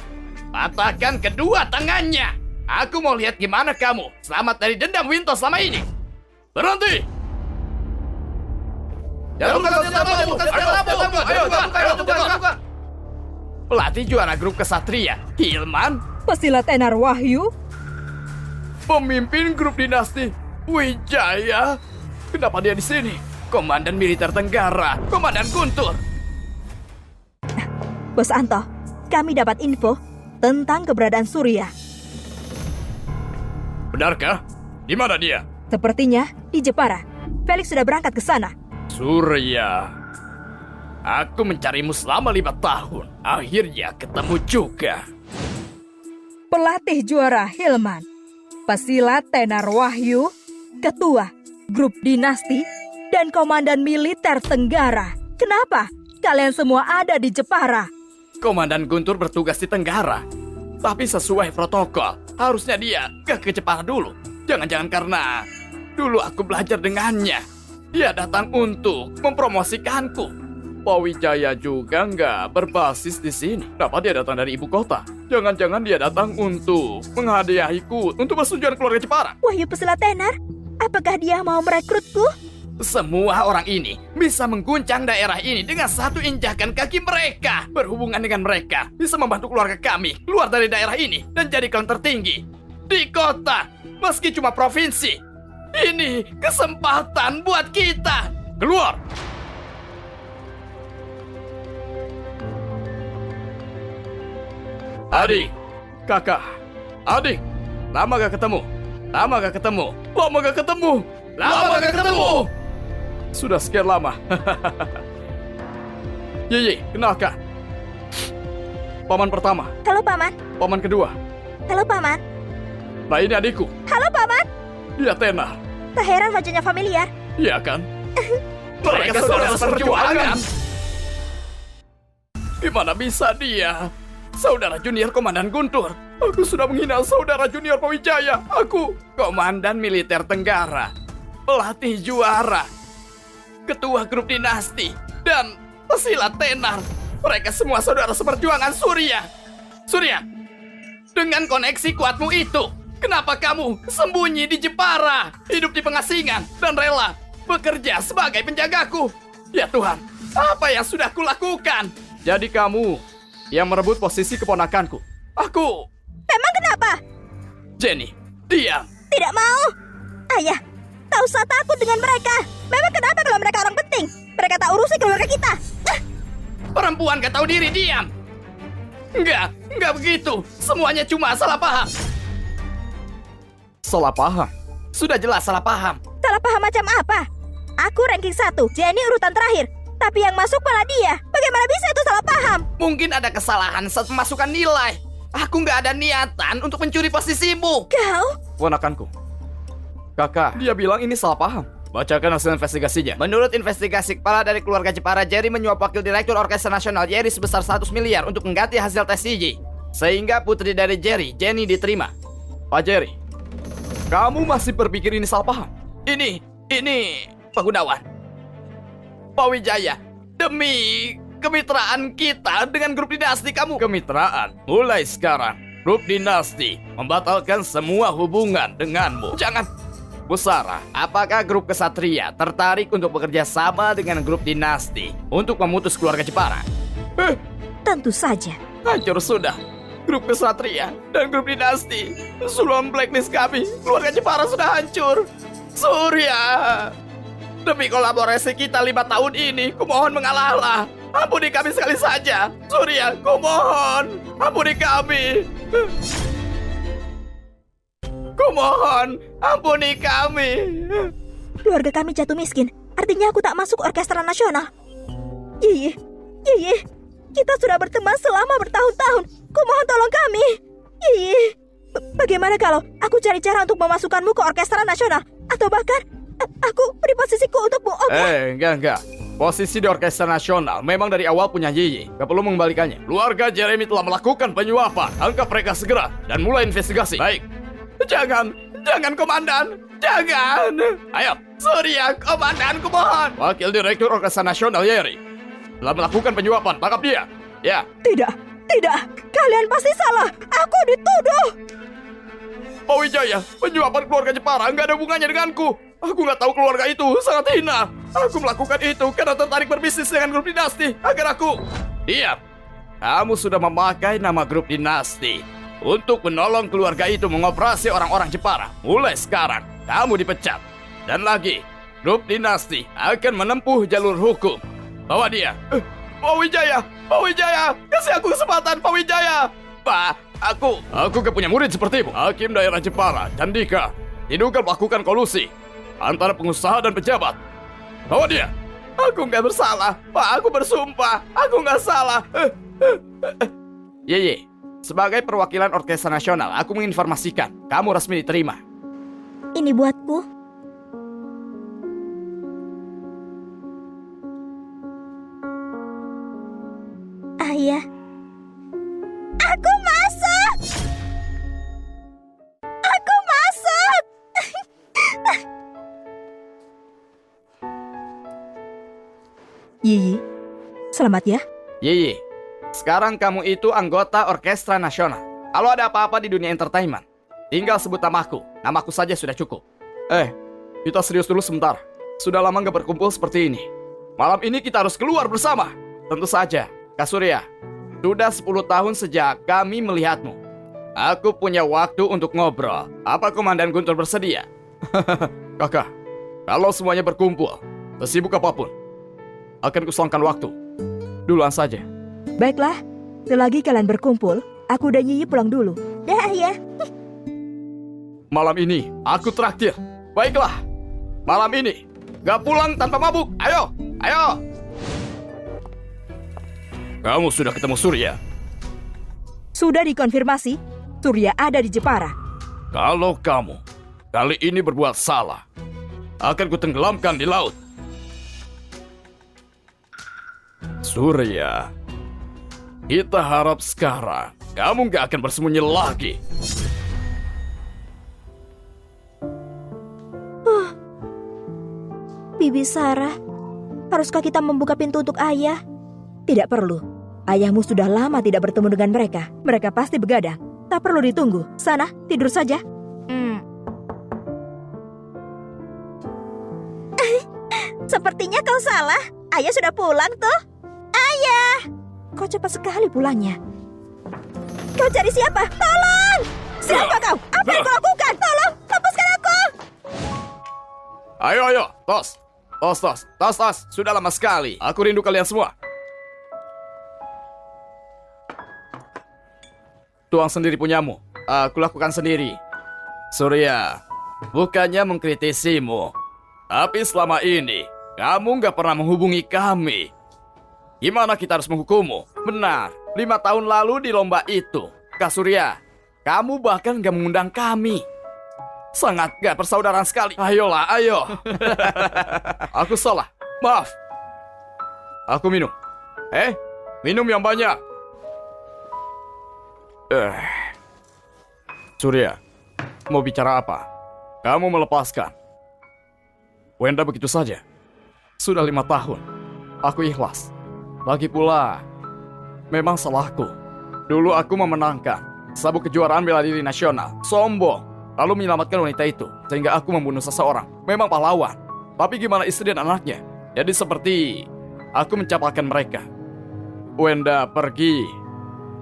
patahkan kedua tangannya. Aku mau lihat gimana kamu selamat dari dendam Winto selama ini. Berhenti! Jatuhkan senjatamu! Ayo, jatuhkan! Pelatih juara grup kesatria, Hilman. Pesilat Tenar Wahyu. Pemimpin grup dinasti, Wijaya. Kenapa dia di sini? Komandan militer Tenggara, Komandan Guntur. Bos Anto, kami dapat info tentang keberadaan Surya. Benarkah? Di mana dia? Sepertinya di Jepara. Felix sudah berangkat ke sana. Surya, aku mencarimu selama 5 tahun. Akhirnya ketemu juga. Pelatih juara Hilman, pesilat Tenar Wahyu, ketua grup dinasti, dan komandan militer Tenggara. Kenapa kalian semua ada di Jepara? Komandan Guntur bertugas di Tenggara. Tapi sesuai protokol, harusnya dia ke Jepara dulu. Jangan-jangan karena dulu aku belajar dengannya. Dia datang untuk mempromosikanku. Pak Wijaya juga nggak berbasis di sini. Kenapa dia datang dari ibu kota? Jangan-jangan dia datang untuk menghadiahiku untuk persetujuan keluarga Jepara. Wahyu pesilat Tenar, apakah dia mau merekrutku? Semua orang ini bisa mengguncang daerah ini dengan satu injakan kaki mereka. Berhubungan dengan mereka, bisa membantu keluarga kami keluar dari daerah ini dan jadi klan tertinggi di kota, meski cuma provinsi. Ini kesempatan buat kita. Keluar! Adik, kakak, adik, lama gak ketemu. Lama gak ketemu. Sudah sekian lama. Yeay, kenalkan. Paman pertama, Halo Paman. paman kedua. Halo Paman. Nah ini adikku, Halo Paman. dia Tenar. Tak heran wajahnya familiar. Iya kan? Mereka saudara seperjuangan. Gimana bisa dia? Saudara junior Komandan Guntur. Aku sudah menghina saudara junior Pawijaya. Aku Komandan Militer Tenggara, pelatih juara, ketua grup dinasti, dan pesilat Tenar. Mereka semua saudara seperjuangan Surya. Surya, dengan koneksi kuatmu itu, kenapa kamu sembunyi di Jepara, hidup di pengasingan, dan rela bekerja sebagai penjagaku? Ya Tuhan, apa yang sudah kulakukan? Jadi kamu yang merebut posisi keponakanku. Aku... Emang kenapa? Jenny, diam. Tidak mau. Ayah, tak usah takut dengan mereka. Memang kenapa kalau mereka orang penting? Mereka tak urusi keluarga kita. Perempuan gak tahu diri, diam. Enggak begitu. Semuanya cuma salah paham. Salah paham? Sudah jelas salah paham. Salah paham macam apa? Aku ranking 1, Jenny urutan terakhir. Tapi yang masuk malah dia. Bagaimana bisa itu salah paham? Mungkin ada kesalahan saat memasukkan nilai. Aku nggak ada niatan untuk mencuri posisimu. Kau? Ponakanku. Kakak, dia bilang ini salah paham. Bacakan hasil investigasinya. Menurut investigasi, kepala dari keluarga Jepara, Jerry menyuap wakil direktur Orkestra Nasional Jerry sebesar 100 miliar untuk mengganti hasil tes CJ. Sehingga putri dari Jerry, Jenny, diterima. Pak Jerry, kamu masih berpikir ini salah paham? Ini Pak Gunawan, Pak Wijaya, demi kemitraan kita dengan grup dinasti kamu. Kemitraan? Mulai sekarang, grup dinasti membatalkan semua hubungan denganmu. Jangan. Bu Sarah, apakah grup kesatria tertarik untuk bekerja sama dengan grup dinasti untuk memutus keluarga Jepara? Tentu saja. Hancur sudah. Grup kesatria dan grup dinasti sebelum blacklist kami. Keluarga Jepara sudah hancur. Surya, demi kolaborasi kita 5 tahun ini, kumohon mengalahlah. Ampuni kami sekali saja. Surya, kumohon, ampuni kami. Kumohon, ampuni kami. Keluarga kami jatuh miskin. Artinya aku tak masuk orkestra nasional. Iya. Kita sudah berteman selama bertahun-tahun. Kumohon tolong kami. Iya. Bagaimana kalau aku cari cara untuk memasukkanmu ke orkestra nasional? Atau bahkan Aku beri posisiku untukmu, oke? Enggak. Posisi di Orkestra Nasional memang dari awal punya Yiyi. Gak perlu mengembalikannya. Keluarga Jeremy telah melakukan penyuapan. Tangkap mereka segera dan mulai investigasi. Baik. Jangan komandan. Jangan. Ayo, Surya, komandan, kumohon. Wakil Direktur Orkestra Nasional Yeri telah melakukan penyuapan. Tangkap dia. Ya. Tidak. Kalian pasti salah. Aku dituduh. Pak Wijaya, penyuapan keluarga Jepara nggak ada hubungannya denganku. Aku nggak tahu keluarga itu sangat hina. Aku melakukan itu karena tertarik berbisnis dengan grup dinasti. Agar aku... Diam. Kamu sudah memakai nama grup dinasti untuk menolong keluarga itu mengoperasi orang-orang Jepara. Mulai sekarang, kamu dipecat. Dan lagi, grup dinasti akan menempuh jalur hukum. Bawa dia. Pak Wijaya, kasih aku kesempatan, Pak Wijaya. Pak, aku gak punya murid sepertimu. Hakim daerah Jepara, Candika, diduga melakukan kolusi antara pengusaha dan pejabat. Bawa dia. Aku nggak bersalah, Pak. Aku bersumpah, aku nggak salah. Ye, sebagai perwakilan Orkestra Nasional, aku menginformasikan kamu resmi diterima. Ini buatku. Ayah. Aku masuk. Yiyi, selamat ya. Yiyi, sekarang kamu itu anggota Orkestra Nasional. Kalau ada apa-apa di dunia entertainment, tinggal sebut namaku. Namaku saja sudah cukup. Kita serius dulu sebentar. Sudah lama gak berkumpul seperti ini. Malam ini kita harus keluar bersama. Tentu saja, Kak Surya. Sudah 10 tahun sejak kami melihatmu. Aku punya waktu untuk ngobrol. Apa Komandan Guntur bersedia? Kakak, kalau semuanya berkumpul, sesibuk apapun, akan kuselangkan waktu. Duluan saja. Baiklah, selagi kalian berkumpul, aku dan Yiyi pulang dulu. Dah ya. Malam ini aku traktir. Baiklah, malam ini gak pulang tanpa mabuk. Ayo. Kamu sudah ketemu Surya? Sudah dikonfirmasi, Surya ada di Jepara. Kalau kamu kali ini berbuat salah, akan kutenggelamkan di laut. Surya, kita harap sekarang kamu gak akan bersembunyi lagi. Bibi Sarah, haruskah kita membuka pintu untuk ayah? Tidak perlu. Ayahmu sudah lama tidak bertemu dengan mereka. Mereka pasti begadang. Tak perlu ditunggu. Sana, tidur saja. Sepertinya kau salah. Ayah sudah pulang tuh. Ayah! Kau cepat sekali pulangnya. Kau cari siapa? Tolong! Siapa kau? Apa yang kau lakukan? Tolong, lepaskan aku! Ayo, tos. Sudah lama sekali. Aku rindu kalian semua. Tuang sendiri punyamu. Aku lakukan sendiri. Surya, bukannya mengkritisimu, tapi selama ini kamu gak pernah menghubungi kami. Gimana kita harus menghukummu? Benar, 5 tahun lalu di lomba itu, Kak Surya, kamu bahkan gak mengundang kami. Sangat gak persaudaraan sekali. Ayolah, ayo. Aku salah, maaf. Aku minum. Minum yang banyak. Surya, mau bicara apa? Kamu melepaskan Wenda begitu saja. Sudah 5 tahun. Aku ikhlas. Lagi pula, memang salahku. Dulu aku memenangkan sabuk kejuaraan bela diri nasional. Sombong. Lalu menyelamatkan wanita itu. Sehingga aku membunuh seseorang. Memang pahlawan. Tapi gimana istri dan anaknya? Jadi seperti aku mencapakan mereka. Wenda pergi.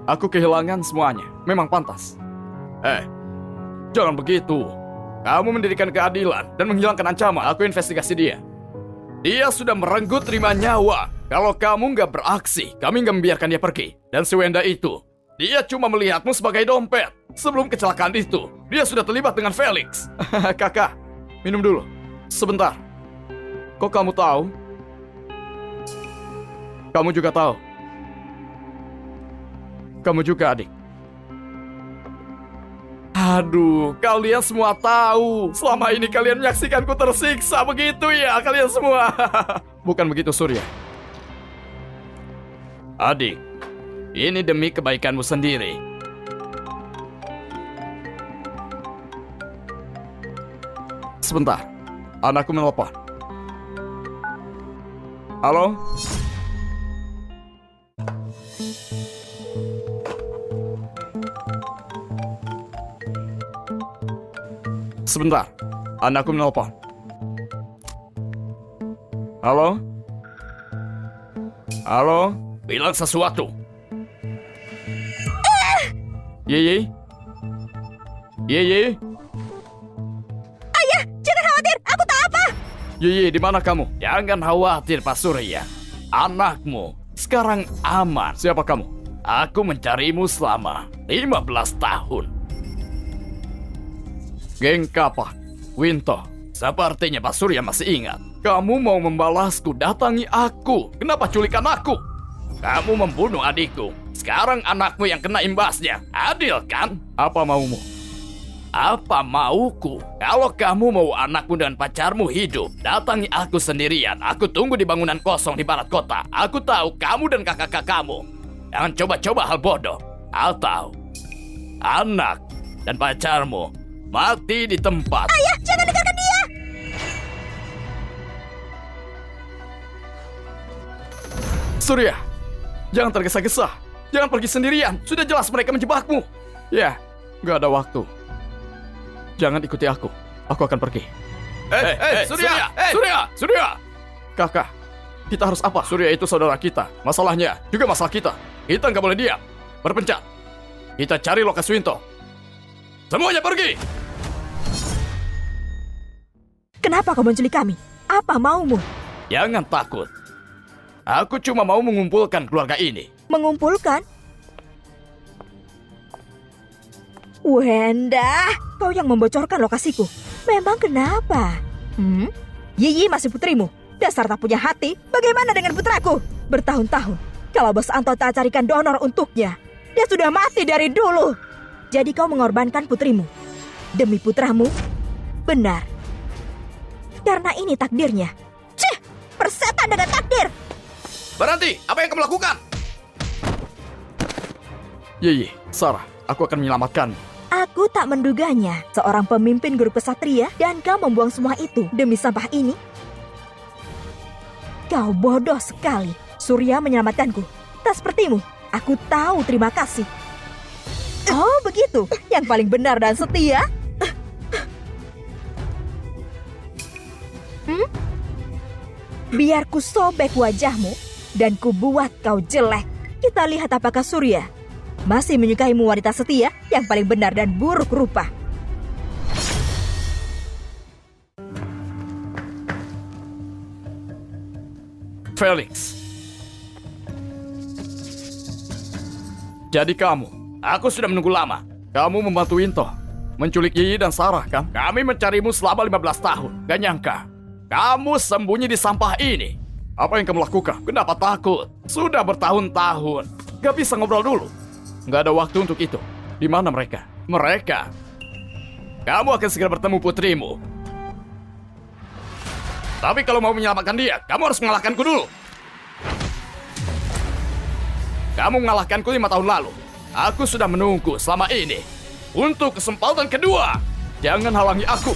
Aku kehilangan semuanya. Memang pantas. Jangan begitu. Kamu mendirikan keadilan dan menghilangkan ancaman. Aku investigasi dia. Dia sudah merenggut 5 nyawa. Kalau kamu nggak beraksi, kami nggak membiarkan dia pergi. Dan si Wenda itu, dia cuma melihatmu sebagai dompet. Sebelum kecelakaan itu, dia sudah terlibat dengan Felix. Kakak, minum dulu. Sebentar. Kok kamu tahu? Kamu juga tahu. Kamu juga, adik. Aduh, kalian semua tahu. Selama ini kalian menyaksikanku tersiksa begitu ya, kalian semua. Bukan begitu, Surya. Adik, ini demi kebaikanmu sendiri. Sebentar, anakku menelpon. Halo? Sebentar, anakku menelpon. Halo? Halo? Bilang sesuatu. Yeye? Yeye? Ayah, jangan khawatir, aku tak apa. Yeye, di mana kamu? Jangan khawatir, Pak Surya. Anakmu sekarang aman. Siapa kamu? Aku mencarimu selama 15 tahun. Geng Kapak, Winto. Sepertinya Pak Surya masih ingat. Kamu mau membalasku, datangi aku. Kenapa culikan aku? Kamu membunuh adikku. Sekarang anakmu yang kena imbasnya. Adil kan? Apa maumu? Apa mauku? Kalau kamu mau anakmu dan pacarmu hidup, datangi aku sendirian. Aku tunggu di bangunan kosong di barat kota. Aku tahu kamu dan kakak kamu. Jangan coba-coba hal bodoh. Atau anak dan pacarmu mati di tempat. Ayah, jangan dengarkan dia. Surya, jangan tergesa-gesa. Jangan pergi sendirian. Sudah jelas mereka menjebakmu. Ya, gak ada waktu. Jangan ikuti aku. Aku akan pergi. Surya! Surya! Kakak, kita harus apa? Surya itu saudara kita. Masalahnya juga masalah kita. Kita nggak boleh diam. Berpencar. Kita cari lokasi Winto. Semuanya pergi! Kenapa kau menculik kami? Apa maumu? Jangan takut. Aku cuma mau mengumpulkan keluarga ini. Mengumpulkan? Wenda, kau yang membocorkan lokasiku. Memang kenapa? Yiyi masih putrimu. Dasar tak punya hati. Bagaimana dengan putraku? Bertahun-tahun, kalau Bos Anto tak carikan donor untuknya, dia sudah mati dari dulu. Jadi kau mengorbankan putrimu demi putramu? Benar. Karena ini takdirnya. Cih, persetan dengan takdir. Berhenti! Apa yang kamu lakukan? Yeyi, Sarah, aku akan menyelamatkan. Aku tak menduganya. Seorang pemimpin guru kesatria dan kau membuang semua itu demi sampah ini? Kau bodoh sekali. Surya menyelamatkanku. Tak sepertimu. Aku tahu, terima kasih. Oh, begitu. Yang paling benar dan setia. Biar ku sobek wajahmu dan ku buat kau jelek. Kita lihat apakah Surya masih menyukaimu, wanita setia yang paling benar dan buruk rupa. Felix. Jadi kamu, aku sudah menunggu lama. Kamu membantu Winto menculik Yiyi dan Sarah, kan? Kami mencarimu selama 15 tahun. Gak nyangka kamu sembunyi di sampah ini. Apa yang kamu lakukan? Kenapa takut? Sudah bertahun-tahun. Gak bisa ngobrol dulu. Gak ada waktu untuk itu. Di mana mereka? Mereka. Kamu akan segera bertemu putrimu. Tapi kalau mau menyelamatkan dia, kamu harus mengalahkanku dulu. Kamu mengalahkanku 5 tahun lalu. Aku sudah menunggu selama ini. Untuk kesempatan kedua, jangan halangi aku.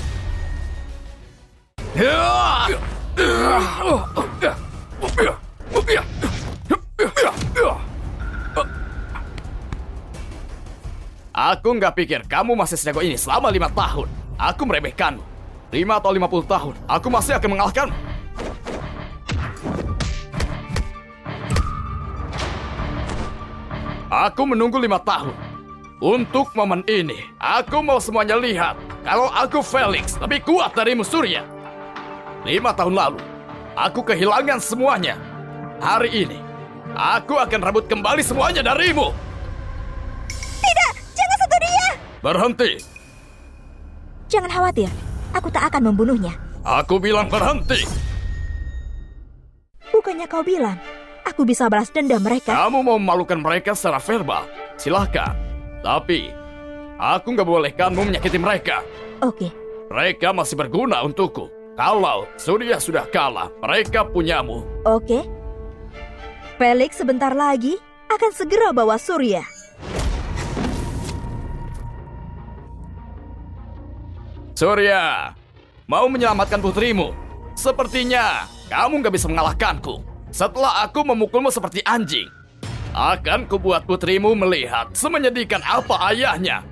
Aku nggak pikir kamu masih sejago ini selama 5 tahun. Aku meremehkanmu. 5 atau 50 tahun, aku masih akan mengalahkanmu. Aku menunggu 5 tahun. Untuk momen ini, aku mau semuanya lihat kalau aku Felix lebih kuat darimu Surya. 5 tahun lalu, aku kehilangan semuanya. Hari ini, aku akan rebut kembali semuanya darimu. Tidak, jangan sentuh dia. Berhenti. Jangan khawatir, aku tak akan membunuhnya. Aku bilang berhenti. Bukannya kau bilang, aku bisa balas dendam mereka? Kamu mau memalukan mereka secara verbal? Silahkan. Tapi, Aku nggak bolehkanmu menyakiti mereka. Oke, Mereka masih berguna untukku. Kalau Surya sudah kalah, mereka punyamu. oke. Felix sebentar lagi akan segera bawa Surya. Surya, mau menyelamatkan putrimu. Sepertinya kamu nggak bisa mengalahkanku. Setelah aku memukulmu seperti anjing, akan kubuat putrimu melihat semenyedihkan apa ayahnya.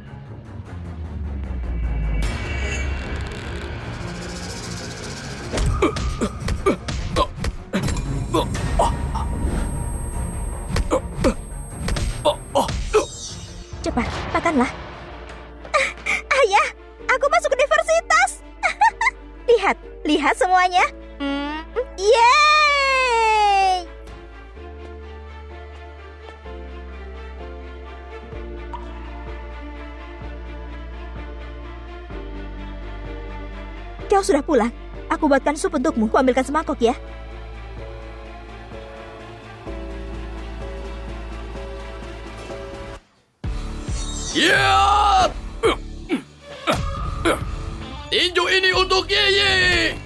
Cepat, makanlah. Ayah, aku masuk universitas. Lihat semuanya. Yeay! Kau sudah pulang. Aku buatkan sup untukmu. Ku ambilkan semangkok ya. Ya! Tinju ini untuk Yeyi.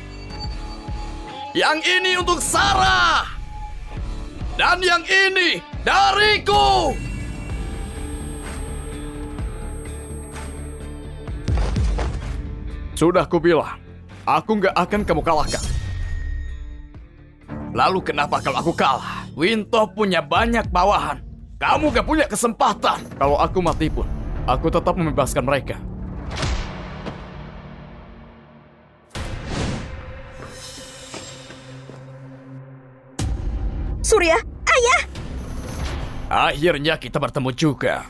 Yang ini untuk Sarah. Dan yang ini dariku. Sudah kubilang, aku nggak akan kamu kalahkan. Lalu kenapa kalau aku kalah? Winto punya banyak bawahan. Kamu gak punya kesempatan. Kalau aku mati pun, aku tetap membebaskan mereka. Surya, ayah! Akhirnya kita bertemu juga.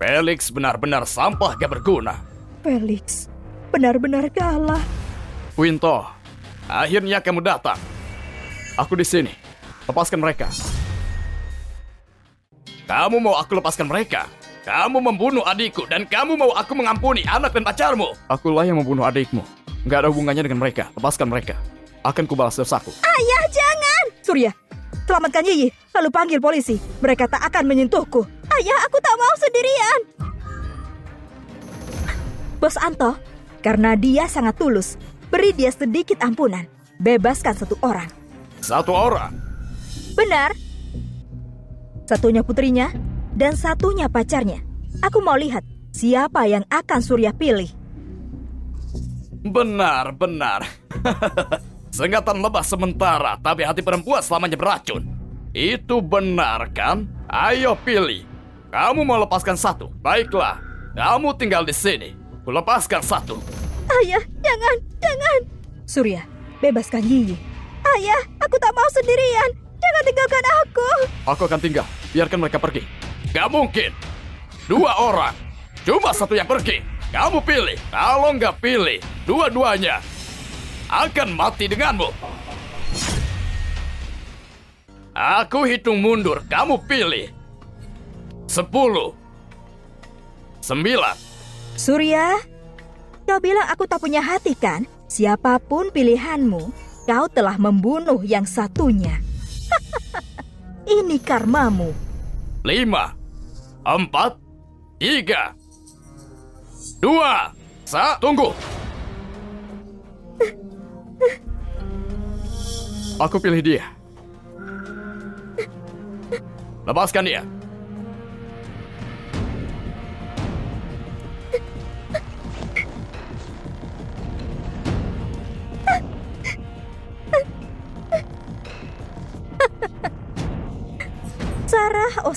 Felix benar-benar sampah gak berguna. Felix, benar-benar kalah. Winto, akhirnya kamu datang. Aku di sini. Lepaskan mereka. Kamu mau aku lepaskan mereka? Kamu membunuh adikku dan kamu mau aku mengampuni anak dan pacarmu? Akulah yang membunuh adikmu. Nggak ada hubungannya dengan mereka. Lepaskan mereka. Akan kubalas dosaku. Ayah, jangan! Surya, selamatkan Yiyi, lalu panggil polisi. Mereka tak akan menyentuhku. Ayah, aku tak mau sendirian. Bos Anto, karena dia sangat tulus, beri dia sedikit ampunan. Bebaskan satu orang. Satu orang? Benar. Satunya putrinya, dan satunya pacarnya. Aku mau lihat siapa yang akan Surya pilih. Benar. Sengatan lebah sementara, tapi hati perempuan selamanya beracun. Itu benar kan? Ayo pilih. Kamu mau lepaskan satu? Baiklah, kamu tinggal di sini. Kulepaskan satu. Ayah, jangan. Surya, bebaskan Yiyi. Ayah, aku tak mau sendirian. Jangan tinggalkan aku. Aku akan tinggal. Biarkan mereka pergi. Gak mungkin. 2 orang. Cuma satu yang pergi. Kamu pilih. Kalau nggak pilih, dua-duanya akan mati denganmu. Aku hitung mundur. Kamu pilih. 10, 9. Surya, kau bilang aku tak punya hati kan? Siapapun pilihanmu, kau telah membunuh yang satunya. Ini karmamu. 5, 4, 3, 2, 1. Tunggu. Aku pilih dia. Lepaskan dia.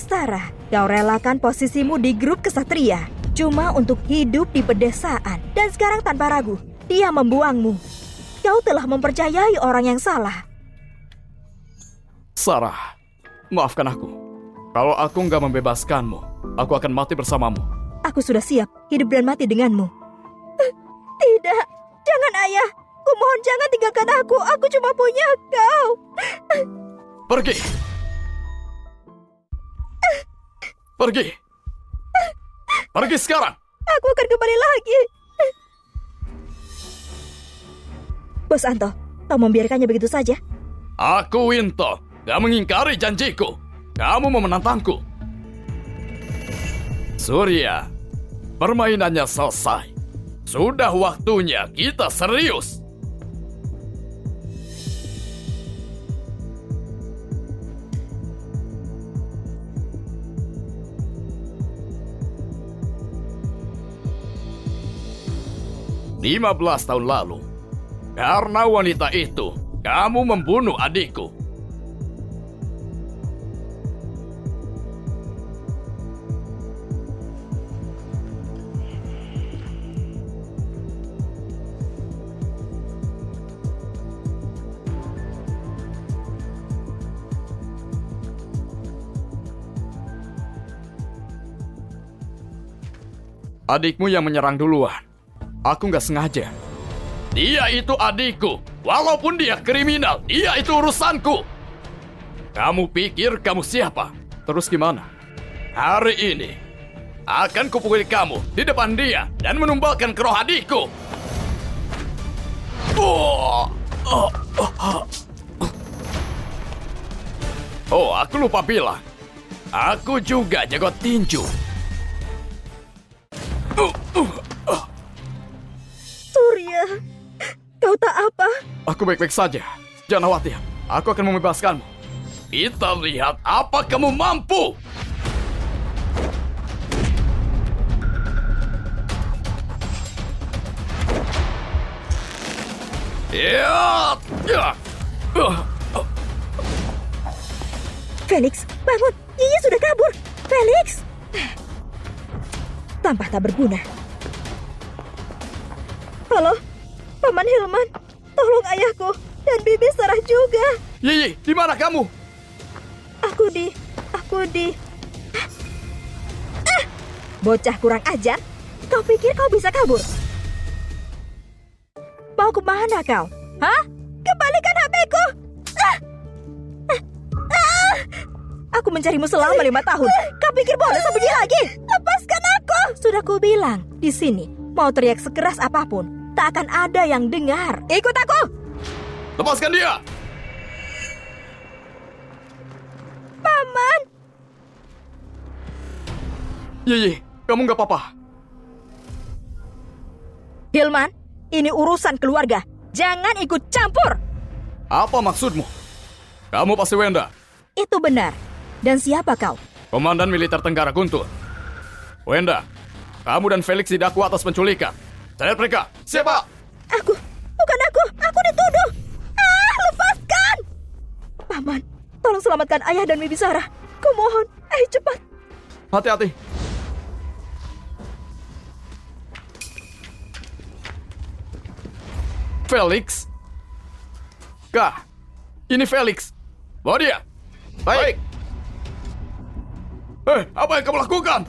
Sarah, kau relakan posisimu di grup kesatria cuma untuk hidup di pedesaan. Dan sekarang tanpa ragu, dia membuangmu. Kau telah mempercayai orang yang salah. Sarah, maafkan aku. Kalau aku nggak membebaskanmu, aku akan mati bersamamu. Aku sudah siap hidup dan mati denganmu. Tidak, jangan ayah. Kumohon jangan tinggalkan aku. Aku cuma punya kau. Pergi. Pergi. Pergi sekarang. Aku akan kembali lagi. Bos Anto, kau membiarkannya begitu saja? Aku Winto, gak mengingkari janjiku. Kamu mau menantangku. Surya, Permainannya selesai. Sudah waktunya kita serius. "15 tahun lalu, karena wanita itu, kamu membunuh adikku. Adikmu yang menyerang duluan. Aku nggak sengaja. Dia itu adikku. Walaupun dia kriminal, dia itu urusanku. Kamu pikir kamu siapa? Terus gimana? Hari ini, akan kupukuli kamu di depan dia dan menumbalkan ke roh adikku. Oh, aku lupa bilang. Aku juga jago tinju. Surya, kau tak apa? Aku baik-baik saja. Jangan khawatir. Aku akan membebaskanmu. Kita lihat apa kamu mampu. Ya. Felix, bangun! Yiyi sudah kabur! Felix! Tampah tak berguna. Halo, Paman Hilman, tolong ayahku dan Bibi Sarah juga. Yiyi, di mana kamu? Aku di... Bocah kurang ajar, kau pikir kau bisa kabur? Mau kemana kau? Hah? Kembalikan HP-ku! Aku mencarimu selama 5 tahun. Kau pikir boleh sembunyi lagi? Lepaskan aku! Sudah kubilang, di sini mau teriak sekeras apapun, tak akan ada yang dengar. Ikut aku! Lepaskan dia! Paman! Yiyi, kamu nggak apa-apa. Hilman, ini urusan keluarga. Jangan ikut campur! Apa maksudmu? Kamu pasti Wenda. Itu benar. Dan siapa kau? Komandan Militer Tenggara Guntur. Wenda, kamu dan Felix didakwa atas penculikan. Cari mereka. Siapa? Aku, bukan aku. Aku dituduh. Lepaskan! Paman, tolong selamatkan ayah dan Bibi Sarah. Kumohon, ayo cepat. Hati-hati. Felix? Kah, ini Felix. Bawa dia. Baik. Apa yang kamu lakukan?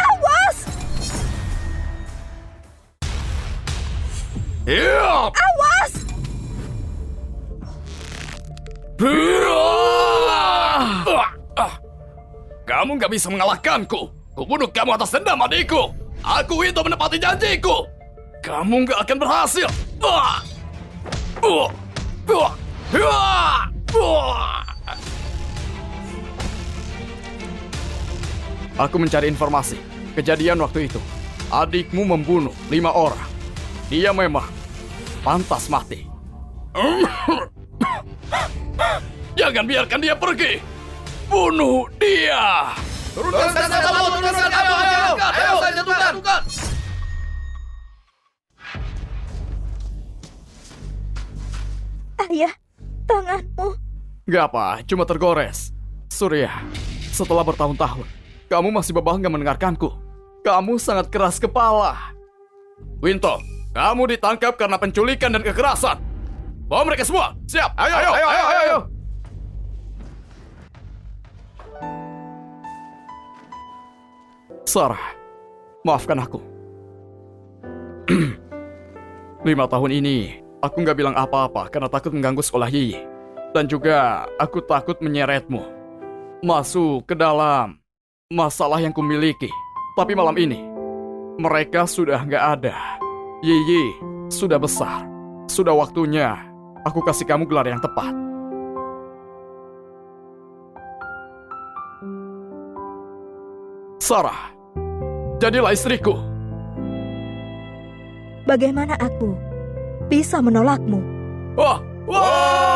Awas! Awas! Kamu nggak bisa mengalahkanku. Kubunuh kamu atas dendam adikku. Aku itu menepati janjiku. Kamu nggak akan berhasil. Aku mencari informasi. Kejadian waktu itu. Adikmu membunuh 5 orang. Dia memang pantas mati. Jangan biarkan dia pergi. Bunuh dia. Turunkan senjata kamu, turunkan kamu, ayo, saya jatuhkan. Ayah, tanganmu. Gak apa, cuma tergores. Surya, setelah bertahun-tahun, kamu masih bebangga mendengarkanku. Kamu sangat keras kepala. Winto, kamu ditangkap karena penculikan dan kekerasan. Bawa mereka semua. Siap. Ayo. Sarah, maafkan aku. 5 tahun ini, aku nggak bilang apa-apa karena takut mengganggu sekolah Yiyi. Dan juga, aku takut menyeretmu. Masuk ke dalam masalah yang kumiliki. Tapi malam ini, Mereka sudah nggak ada. Yiyi sudah besar. Sudah waktunya aku kasih kamu gelar yang tepat. Sarah, jadilah istriku. Bagaimana aku bisa menolakmu? Wah, wah!